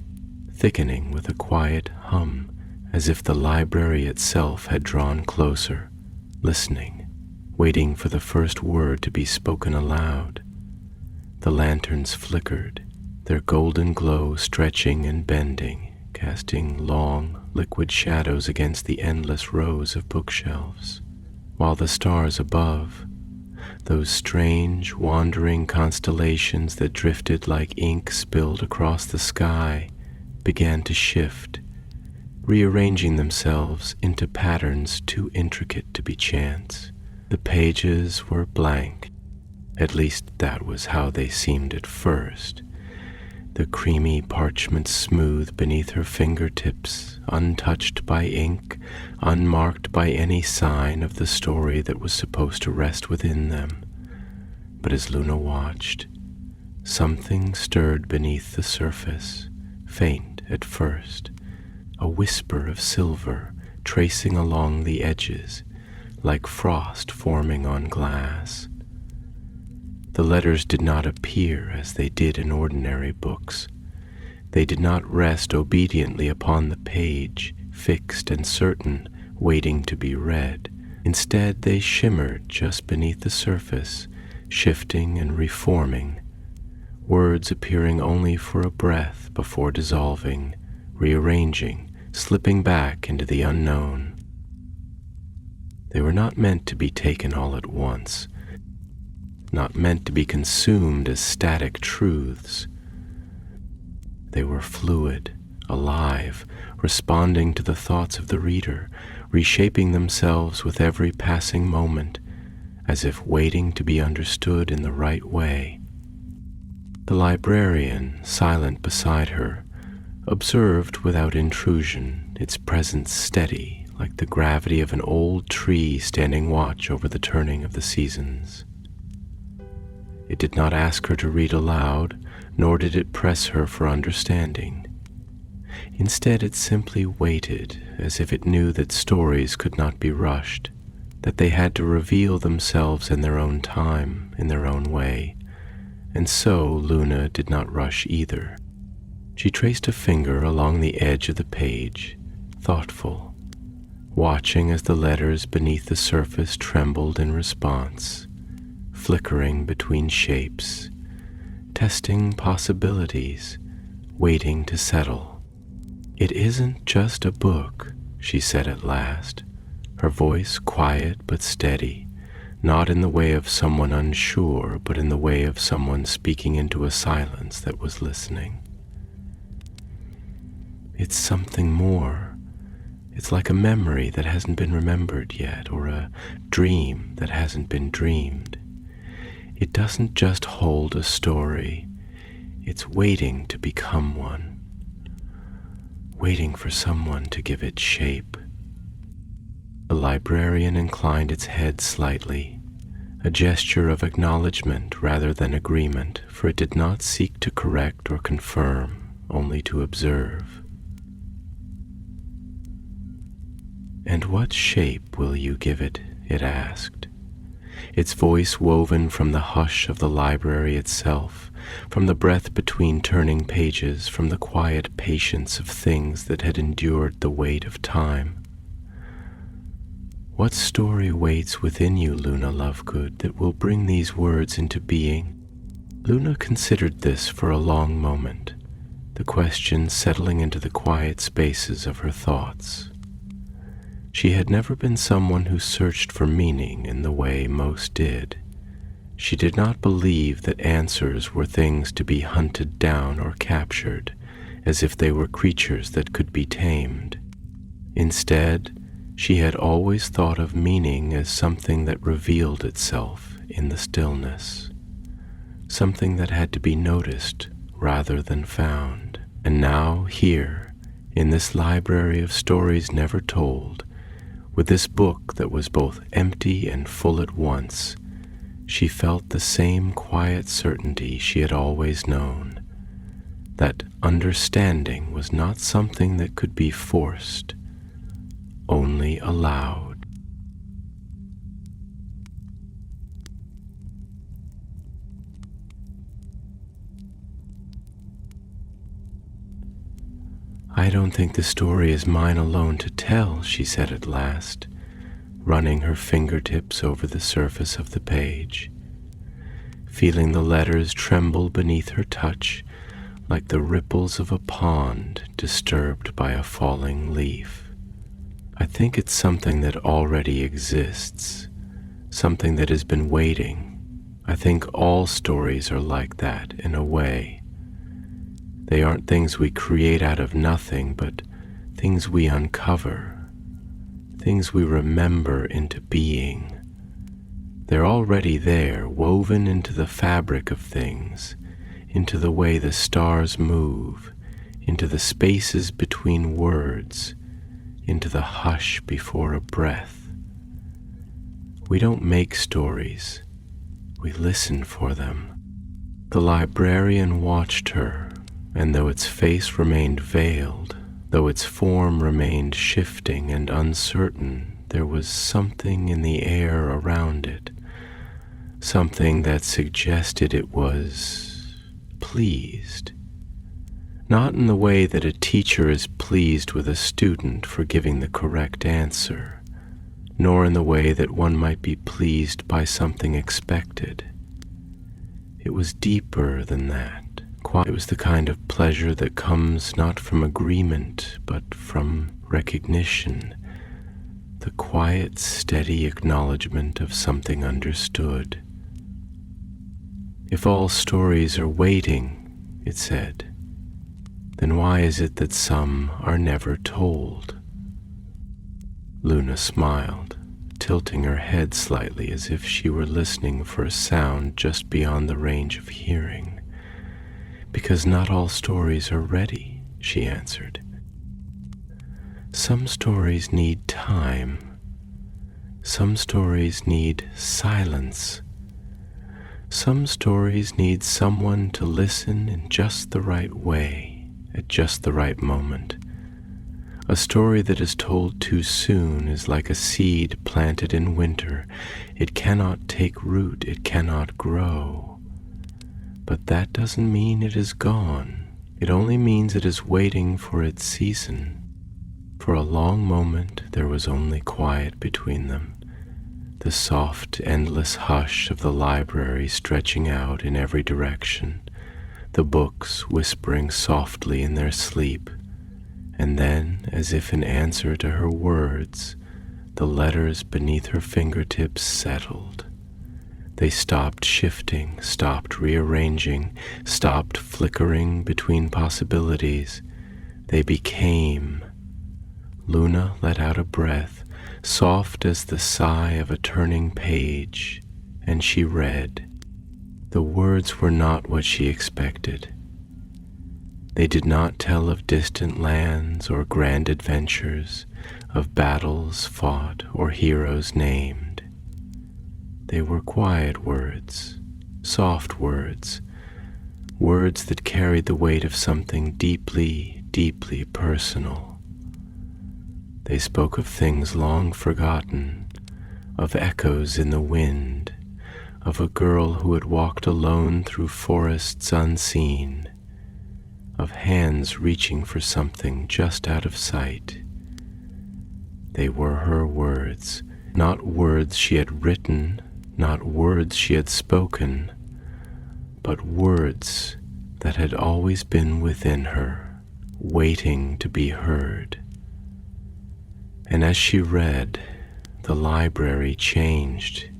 thickening with a quiet hum, as if the library itself had drawn closer, listening, waiting for the first word to be spoken aloud. The lanterns flickered, their golden glow stretching and bending, casting long, liquid shadows against the endless rows of bookshelves, while the stars above, those strange, wandering constellations that drifted like ink spilled across the sky, began to shift, rearranging themselves into patterns too intricate to be chance. The pages were blank, at least that was how they seemed at first. The creamy parchment smooth beneath her fingertips, untouched by ink, unmarked by any sign of the story that was supposed to rest within them. But as Luna watched, something stirred beneath the surface, faint at first, a whisper of silver tracing along the edges, like frost forming on glass. The letters did not appear as they did in ordinary books. They did not rest obediently upon the page, fixed and certain, waiting to be read. Instead, they shimmered just beneath the surface, shifting and reforming, words appearing only for a breath before dissolving, rearranging, slipping back into the unknown. They were not meant to be taken all at once, not meant to be consumed as static truths. They were fluid, alive, responding to the thoughts of the reader, reshaping themselves with every passing moment, as if waiting to be understood in the right way. The librarian, silent beside her, observed without intrusion, its presence steady, like the gravity of an old tree standing watch over the turning of the seasons. It did not ask her to read aloud, nor did it press her for understanding. Instead, it simply waited, as if it knew that stories could not be rushed, that they had to reveal themselves in their own time, in their own way, and so Luna did not rush either. She traced a finger along the edge of the page, thoughtful, watching as the letters beneath the surface trembled in response, flickering between shapes, testing possibilities, waiting to settle. "It isn't just a book," she said at last, her voice quiet but steady, not in the way of someone unsure, but in the way of someone speaking into a silence that was listening. "It's something more. It's like a memory that hasn't been remembered yet, or a dream that hasn't been dreamed. It doesn't just hold a story. It's waiting to become one, waiting for someone to give it shape." The librarian inclined its head slightly, a gesture of acknowledgement rather than agreement, for it did not seek to correct or confirm, only to observe. "And what shape will you give it?" it asked, its voice woven from the hush of the library itself, from the breath between turning pages, from the quiet patience of things that had endured the weight of time. "What story waits within you, Luna Lovegood, that will bring these words into being?" Luna considered this for a long moment, the question settling into the quiet spaces of her thoughts. She had never been someone who searched for meaning in the way most did. She did not believe that answers were things to be hunted down or captured, as if they were creatures that could be tamed. Instead, she had always thought of meaning as something that revealed itself in the stillness, something that had to be noticed rather than found. And now, here, in this library of stories never told, with this book that was both empty and full at once, she felt the same quiet certainty she had always known, that understanding was not something that could be forced, only allowed. "I don't think the story is mine alone to tell," she said at last, running her fingertips over the surface of the page, feeling the letters tremble beneath her touch like the ripples of a pond disturbed by a falling leaf. "I think it's something that already exists, something that has been waiting. I think all stories are like that in a way. They aren't things we create out of nothing, but things we uncover, things we remember into being. They're already there, woven into the fabric of things, into the way the stars move, into the spaces between words, into the hush before a breath. We don't make stories, we listen for them." The librarian watched her, and though its face remained veiled, though its form remained shifting and uncertain, there was something in the air around it, something that suggested it was pleased. Not in the way that a teacher is pleased with a student for giving the correct answer, nor in the way that one might be pleased by something expected. It was deeper than that. It was the kind of pleasure that comes not from agreement, but from recognition, the quiet, steady acknowledgement of something understood. "If all stories are waiting," it said, "then why is it that some are never told?" Luna smiled, tilting her head slightly as if she were listening for a sound just beyond the range of hearing. "Because not all stories are ready," she answered. "Some stories need time. Some stories need silence. Some stories need someone to listen in just the right way, at just the right moment. A story that is told too soon is like a seed planted in winter. It cannot take root, it cannot grow. But that doesn't mean it is gone. It only means it is waiting for its season." For a long moment there was only quiet between them, the soft, endless hush of the library stretching out in every direction, the books whispering softly in their sleep. And then, as if in answer to her words, the letters beneath her fingertips settled. They stopped shifting, stopped rearranging, stopped flickering between possibilities. They became. Luna let out a breath, soft as the sigh of a turning page, and she read. The words were not what she expected. They did not tell of distant lands or grand adventures, of battles fought or heroes named. They were quiet words, soft words, words that carried the weight of something deeply, deeply personal. They spoke of things long forgotten, of echoes in the wind, of a girl who had walked alone through forests unseen, of hands reaching for something just out of sight. They were her words, not words she had written, not words she had spoken, but words that had always been within her, waiting to be heard. And as she read, the library changed.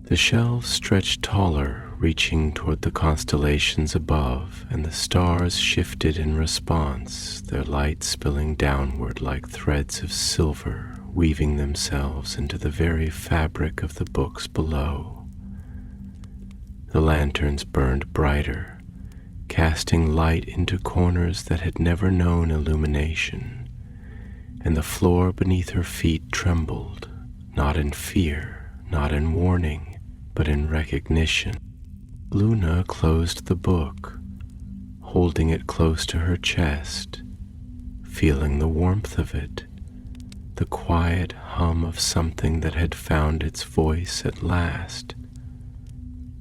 The shelves stretched taller, reaching toward the constellations above, and the stars shifted in response, their light spilling downward like threads of silver, weaving themselves into the very fabric of the books below. The lanterns burned brighter, casting light into corners that had never known illumination, and the floor beneath her feet trembled, not in fear, not in warning, but in recognition. Luna closed the book, holding it close to her chest, feeling the warmth of it, the quiet hum of something that had found its voice at last.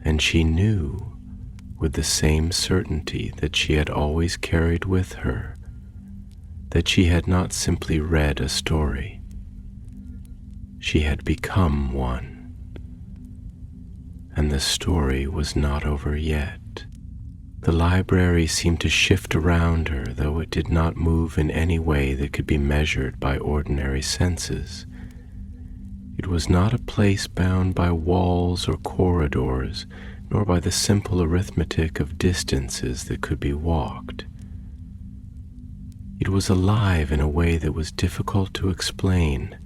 And she knew, with the same certainty that she had always carried with her, that she had not simply read a story. She had become one. And the story was not over yet. The library seemed to shift around her, though it did not move in any way that could be measured by ordinary senses. It was not a place bound by walls or corridors, nor by the simple arithmetic of distances that could be walked. It was alive in a way that was difficult to explain,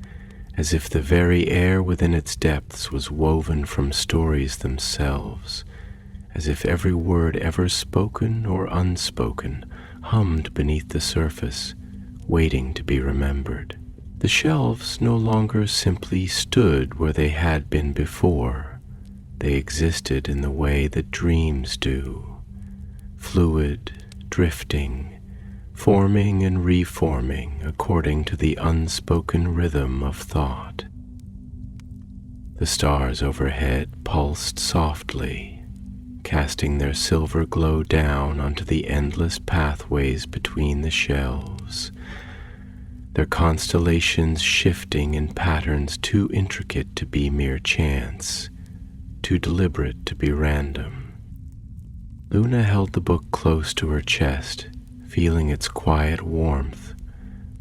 as if the very air within its depths was woven from stories themselves, as if every word ever spoken or unspoken hummed beneath the surface, waiting to be remembered. The shelves no longer simply stood where they had been before. They existed in the way that dreams do, fluid, drifting, forming and reforming according to the unspoken rhythm of thought. The stars overhead pulsed softly, casting their silver glow down onto the endless pathways between the shelves, their constellations shifting in patterns too intricate to be mere chance, too deliberate to be random. Luna held the book close to her chest, feeling its quiet warmth,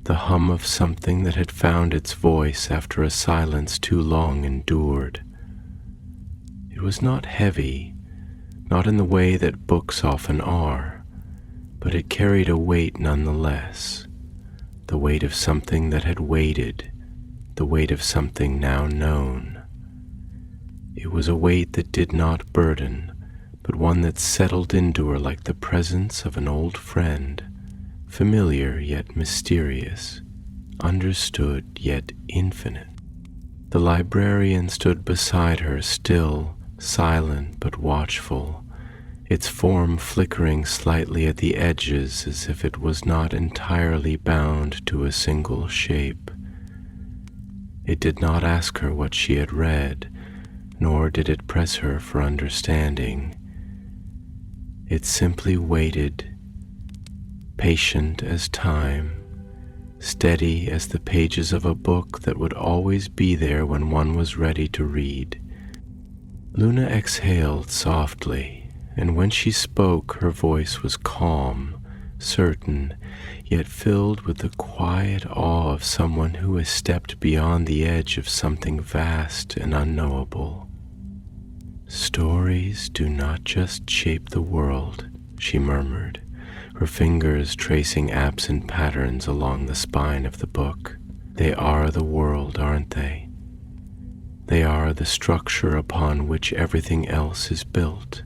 the hum of something that had found its voice after a silence too long endured. It was not heavy, not in the way that books often are, but it carried a weight nonetheless, the weight of something that had waited, the weight of something now known. It was a weight that did not burden, but one that settled into her like the presence of an old friend, familiar yet mysterious, understood yet infinite. The librarian stood beside her, still, silent but watchful, its form flickering slightly at the edges as if it was not entirely bound to a single shape. It did not ask her what she had read, nor did it press her for understanding. It simply waited, patient as time, steady as the pages of a book that would always be there when one was ready to read. Luna exhaled softly, and when she spoke, her voice was calm, certain, yet filled with the quiet awe of someone who has stepped beyond the edge of something vast and unknowable. "Stories do not just shape the world," she murmured, her fingers tracing absent patterns along the spine of the book. "They are the world, aren't they? They are the structure upon which everything else is built,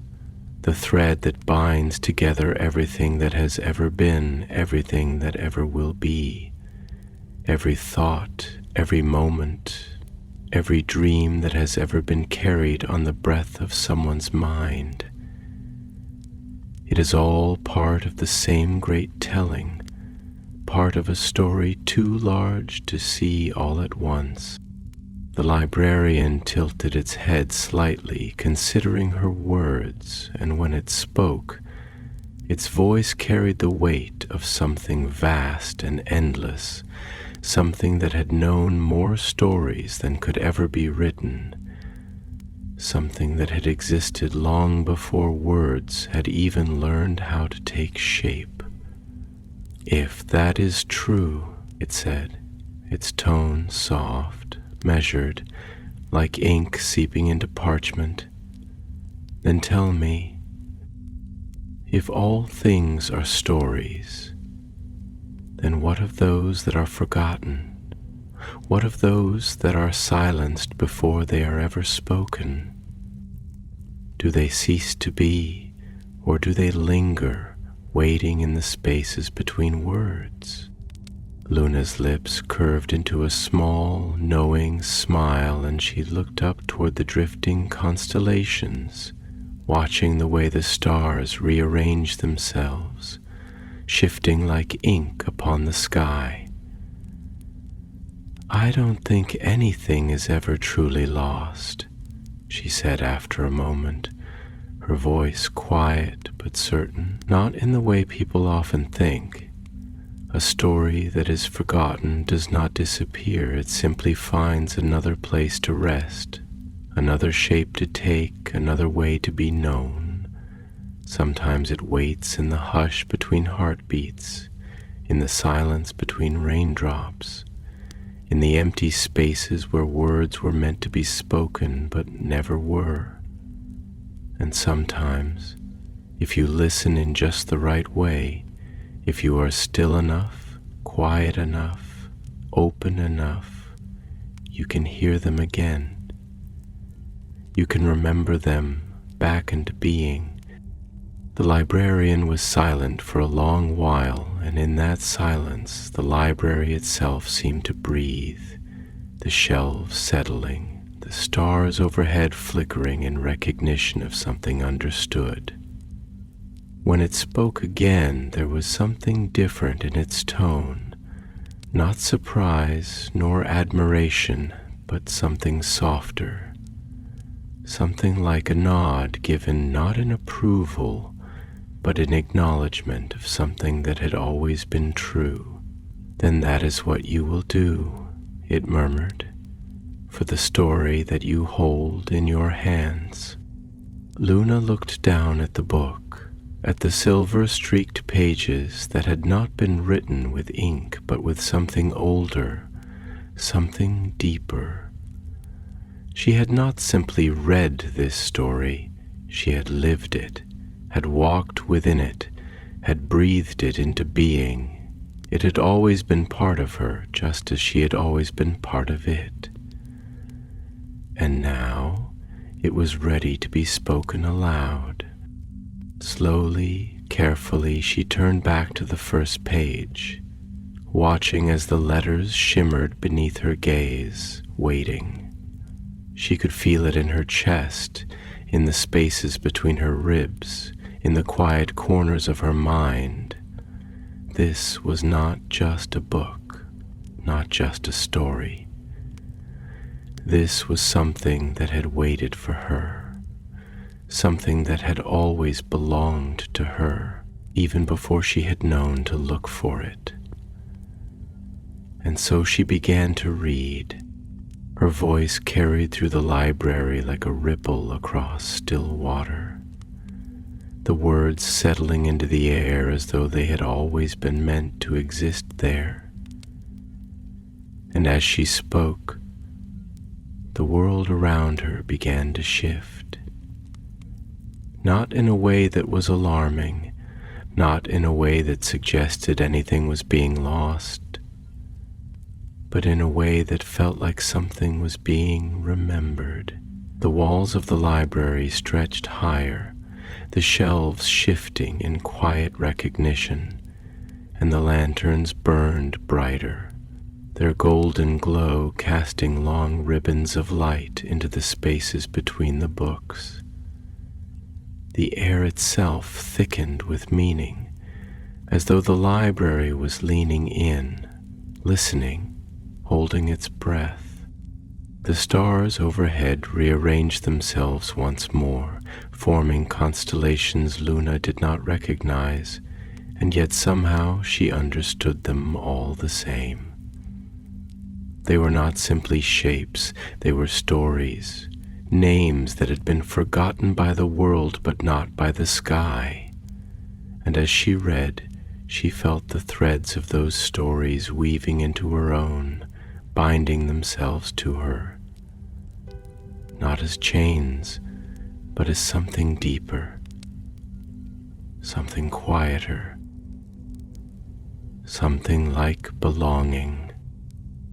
the thread that binds together everything that has ever been, everything that ever will be, every thought, every moment, every dream that has ever been carried on the breath of someone's mind. It is all part of the same great telling, part of a story too large to see all at once." The librarian tilted its head slightly, considering her words, and when it spoke, its voice carried the weight of something vast and endless, something that had known more stories than could ever be written, something that had existed long before words had even learned how to take shape. "If that is true," it said, its tone soft, measured, like ink seeping into parchment, "then tell me, if all things are stories, then what of those that are forgotten? What of those that are silenced before they are ever spoken? Do they cease to be, or do they linger, waiting in the spaces between words?" Luna's lips curved into a small, knowing smile, and she looked up toward the drifting constellations, watching the way the stars rearranged themselves, shifting like ink upon the sky. "I don't think anything is ever truly lost," she said after a moment, her voice quiet but certain, "not in the way people often think. A story that is forgotten does not disappear, it simply finds another place to rest, another shape to take, another way to be known. Sometimes it waits in the hush between heartbeats, in the silence between raindrops, in the empty spaces where words were meant to be spoken but never were. And sometimes, if you listen in just the right way, if you are still enough, quiet enough, open enough, you can hear them again. You can remember them back into being." The librarian was silent for a long while, and in that silence the library itself seemed to breathe, the shelves settling, the stars overhead flickering in recognition of something understood. When it spoke again, there was something different in its tone, not surprise nor admiration, but something softer, something like a nod given not in approval, but in acknowledgement of something that had always been true. "Then that is what you will do," it murmured, "for the story that you hold in your hands." Luna looked down at the book, at the silver-streaked pages that had not been written with ink but with something older, something deeper. She had not simply read this story, she had lived it, had walked within it, had breathed it into being. It had always been part of her, just as she had always been part of it. And now it was ready to be spoken aloud. Slowly, carefully, she turned back to the first page, watching as the letters shimmered beneath her gaze, waiting. She could feel it in her chest, in the spaces between her ribs, in the quiet corners of her mind. This was not just a book, not just a story. This was something that had waited for her, something that had always belonged to her, even before she had known to look for it. And so she began to read. Her voice carried through the library like a ripple across still water, the words settling into the air as though they had always been meant to exist there. And as she spoke, the world around her began to shift. Not in a way that was alarming, not in a way that suggested anything was being lost, but in a way that felt like something was being remembered. The walls of the library stretched higher, the shelves shifting in quiet recognition, and the lanterns burned brighter, their golden glow casting long ribbons of light into the spaces between the books. The air itself thickened with meaning, as though the library was leaning in, listening, holding its breath. The stars overhead rearranged themselves once more, forming constellations Luna did not recognize, and yet somehow she understood them all the same. They were not simply shapes, they were stories, names that had been forgotten by the world but not by the sky. And as she read, she felt the threads of those stories weaving into her own, binding themselves to her, not as chains, but as something deeper, something quieter, something like belonging.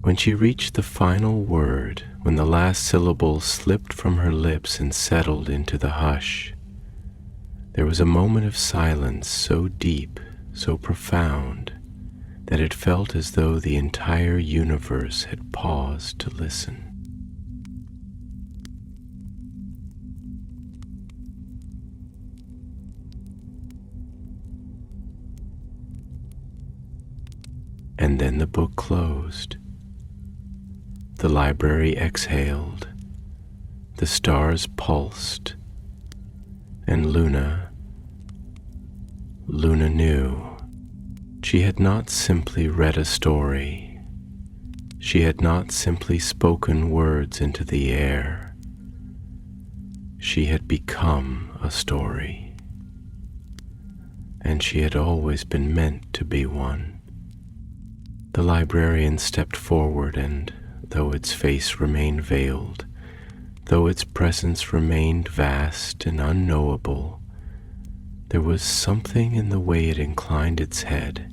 When she reached the final word, when the last syllable slipped from her lips and settled into the hush, there was a moment of silence so deep, so profound, that it felt as though the entire universe had paused to listen. And then the book closed. The library exhaled, the stars pulsed, and Luna knew. She had not simply read a story. She had not simply spoken words into the air. She had become a story, and she had always been meant to be one. The librarian stepped forward, and though its face remained veiled, though its presence remained vast and unknowable, there was something in the way it inclined its head,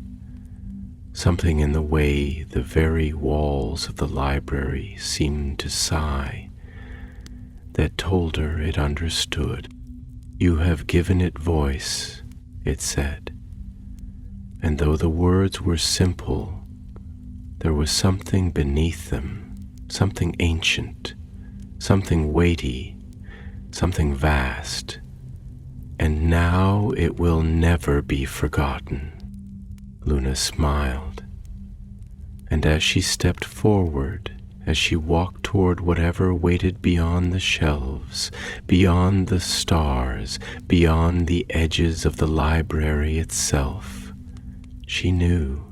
something in the way the very walls of the library seemed to sigh, that told her it understood. "You have given it voice," it said, and though the words were simple, there was something beneath them, something ancient, something weighty, something vast, and now it will never be forgotten. Luna smiled, and as she stepped forward, as she walked toward whatever waited beyond the shelves, beyond the stars, beyond the edges of the library itself, she knew.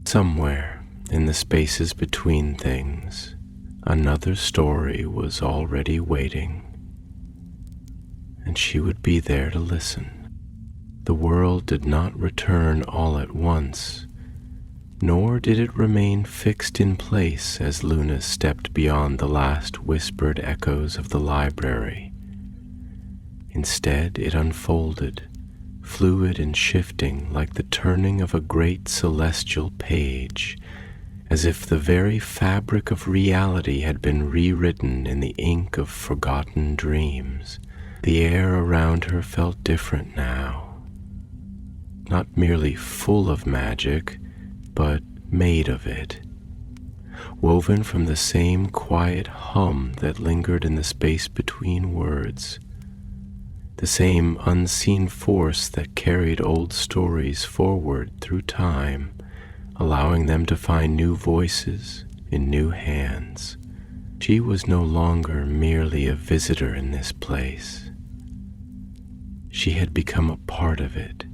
Somewhere in the spaces between things, another story was already waiting, and she would be there to listen. The world did not return all at once, nor did it remain fixed in place as Luna stepped beyond the last whispered echoes of the library. Instead, it unfolded, fluid and shifting like the turning of a great celestial page, as if the very fabric of reality had been rewritten in the ink of forgotten dreams. The air around her felt different now, not merely full of magic, but made of it, woven from the same quiet hum that lingered in the space between words, the same unseen force that carried old stories forward through time, allowing them to find new voices in new hands. She was no longer merely a visitor in this place. She had become a part of it,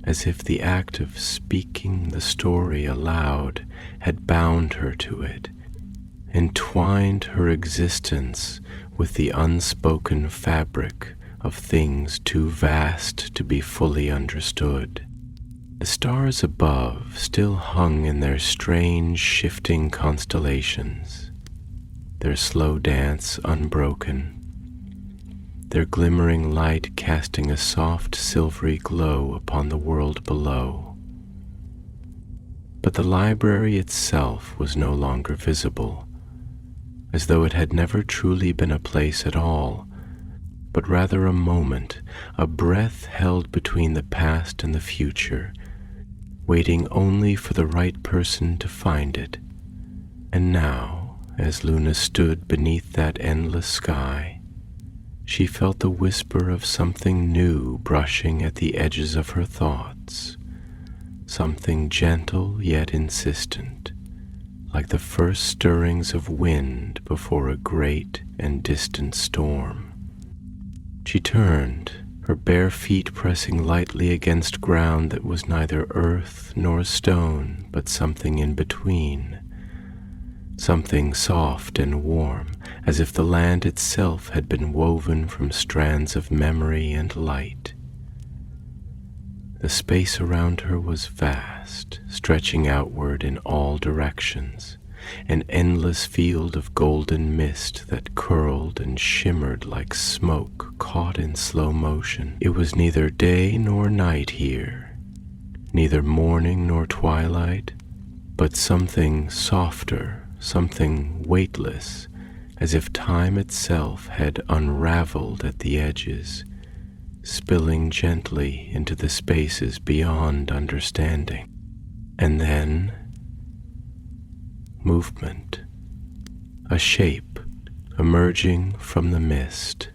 as if the act of speaking the story aloud had bound her to it, entwined her existence with the unspoken fabric of things too vast to be fully understood. The stars above still hung in their strange, shifting constellations, their slow dance unbroken, their glimmering light casting a soft, silvery glow upon the world below. But the library itself was no longer visible, as though it had never truly been a place at all, but rather a moment, a breath held between the past and the future, waiting only for the right person to find it. And now, as Luna stood beneath that endless sky, she felt the whisper of something new brushing at the edges of her thoughts, something gentle yet insistent, like the first stirrings of wind before a great and distant storm. She turned, her bare feet pressing lightly against ground that was neither earth nor stone, but something in between, something soft and warm, as if the land itself had been woven from strands of memory and light. The space around her was vast, stretching outward in all directions, an endless field of golden mist that curled and shimmered like smoke caught in slow motion. It was neither day nor night here, neither morning nor twilight, but something softer, something weightless, as if time itself had unraveled at the edges, spilling gently into the spaces beyond understanding. And then movement, a shape emerging from the mist.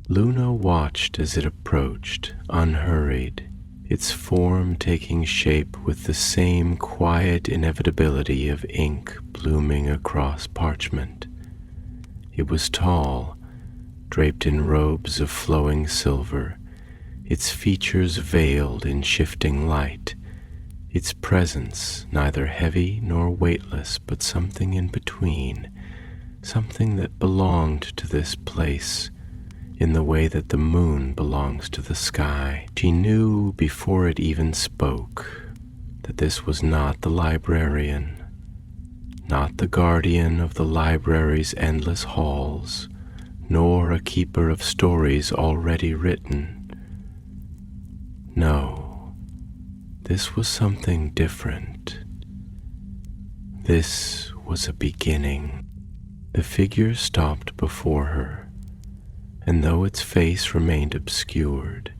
Luna watched as it approached, unhurried, its form taking shape with the same quiet inevitability of ink blooming across parchment. It was tall, draped in robes of flowing silver, its features veiled in shifting light, its presence neither heavy nor weightless, but something in between, something that belonged to this place in the way that the moon belongs to the sky. She knew before it even spoke that this was not the librarian, not the guardian of the library's endless halls, nor a keeper of stories already written. No. This was something different. This was a beginning. The figure stopped before her, and though its face remained obscured,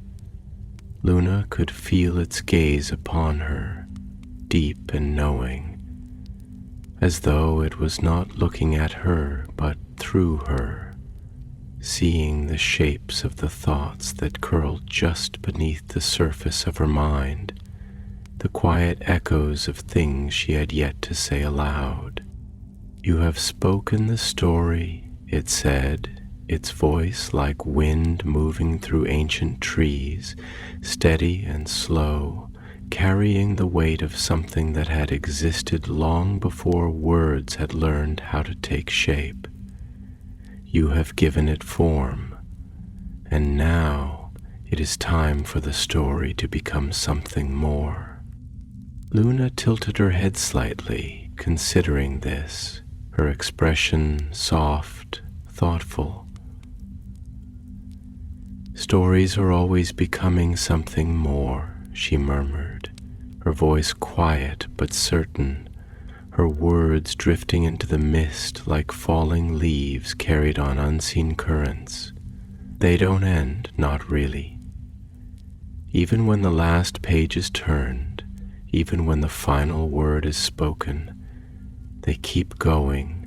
Luna could feel its gaze upon her, deep and knowing, as though it was not looking at her but through her, seeing the shapes of the thoughts that curled just beneath the surface of her mind, the quiet echoes of things she had yet to say aloud. "You have spoken the story," it said, its voice like wind moving through ancient trees, steady and slow, carrying the weight of something that had existed long before words had learned how to take shape. "You have given it form, and now it is time for the story to become something more." Luna tilted her head slightly, considering this, her expression soft, thoughtful. Stories are always becoming something more, she murmured, her voice quiet but certain, her words drifting into the mist like falling leaves carried on unseen currents. They don't end, not really. Even when the last page is turned, even when the final word is spoken, they keep going.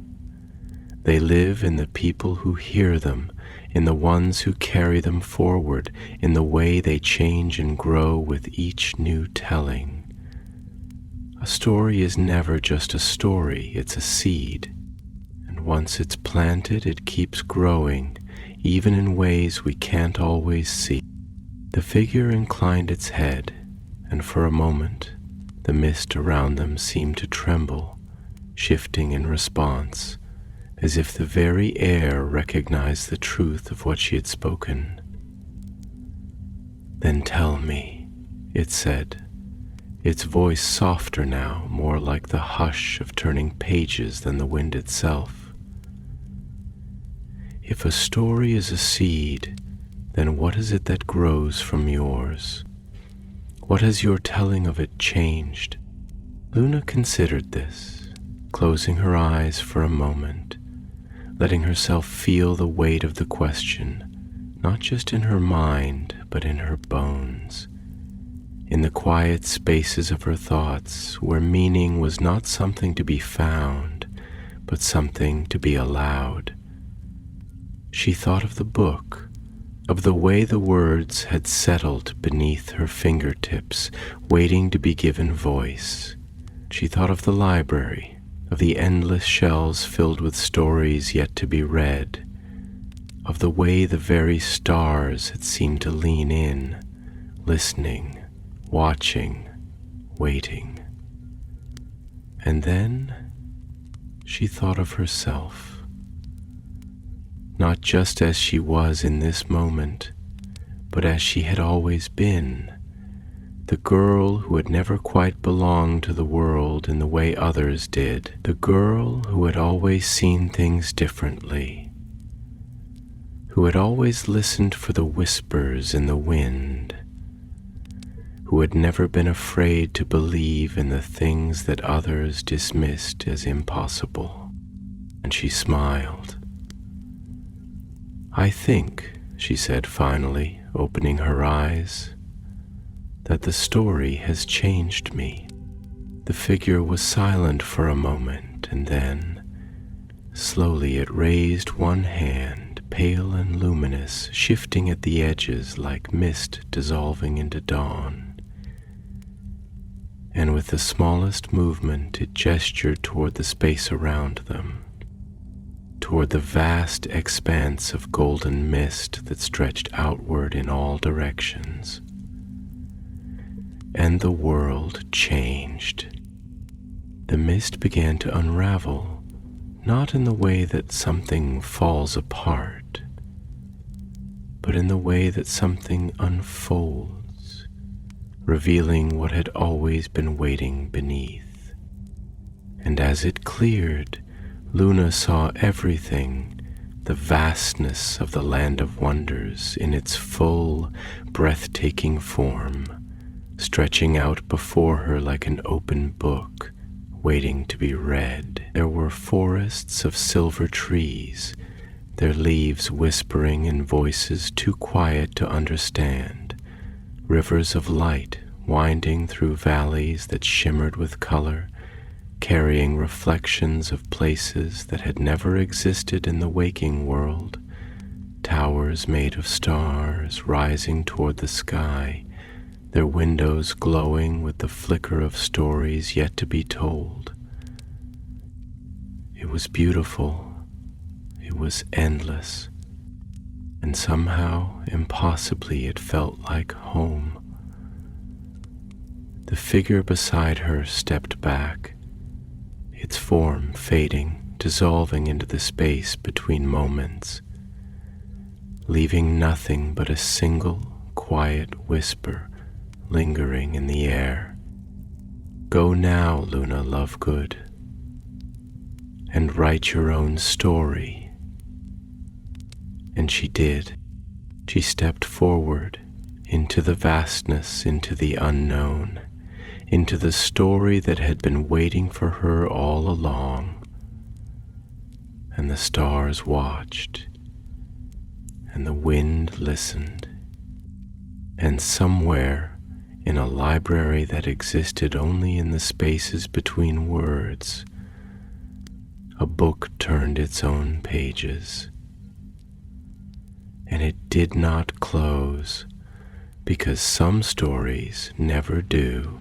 They live in the people who hear them, in the ones who carry them forward, in the way they change and grow with each new telling. A story is never just a story, it's a seed. And once it's planted, it keeps growing, even in ways we can't always see. The figure inclined its head, and for a moment, the mist around them seemed to tremble, shifting in response, as if the very air recognized the truth of what she had spoken. "Then tell me," it said, its voice softer now, more like the hush of turning pages than the wind itself. "If a story is a seed, then what is it that grows from yours? What has your telling of it changed?" Luna considered this, closing her eyes for a moment, letting herself feel the weight of the question, not just in her mind, but in her bones, in the quiet spaces of her thoughts, where meaning was not something to be found, but something to be allowed. She thought of the book, of the way the words had settled beneath her fingertips, waiting to be given voice. She thought of the library, of the endless shelves filled with stories yet to be read, of the way the very stars had seemed to lean in, listening, watching, waiting. And then she thought of herself, not just as she was in this moment, but as she had always been, the girl who had never quite belonged to the world in the way others did, the girl who had always seen things differently, who had always listened for the whispers in the wind, who had never been afraid to believe in the things that others dismissed as impossible. And she smiled. "I think," she said finally, opening her eyes, "that the story has changed me." The figure was silent for a moment, and then, slowly it raised one hand, pale and luminous, shifting at the edges like mist dissolving into dawn. And with the smallest movement, it gestured toward the space around them, toward the vast expanse of golden mist that stretched outward in all directions. And the world changed. The mist began to unravel, not in the way that something falls apart, but in the way that something unfolds, revealing what had always been waiting beneath. And as it cleared, Luna saw everything, the vastness of the land of wonders in its full, breathtaking form, stretching out before her like an open book, waiting to be read. There were forests of silver trees, their leaves whispering in voices too quiet to understand, rivers of light winding through valleys that shimmered with color, carrying reflections of places that had never existed in the waking world, towers made of stars rising toward the sky, their windows glowing with the flicker of stories yet to be told. It was beautiful, it was endless, and somehow, impossibly, it felt like home. The figure beside her stepped back, its form fading, dissolving into the space between moments, leaving nothing but a single, quiet whisper lingering in the air. "Go now, Luna Lovegood, and write your own story." And she did. She stepped forward into the vastness, into the unknown, into the story that had been waiting for her all along. And the stars watched, and the wind listened, and somewhere in a library that existed only in the spaces between words, a book turned its own pages. And it did not close, because some stories never do.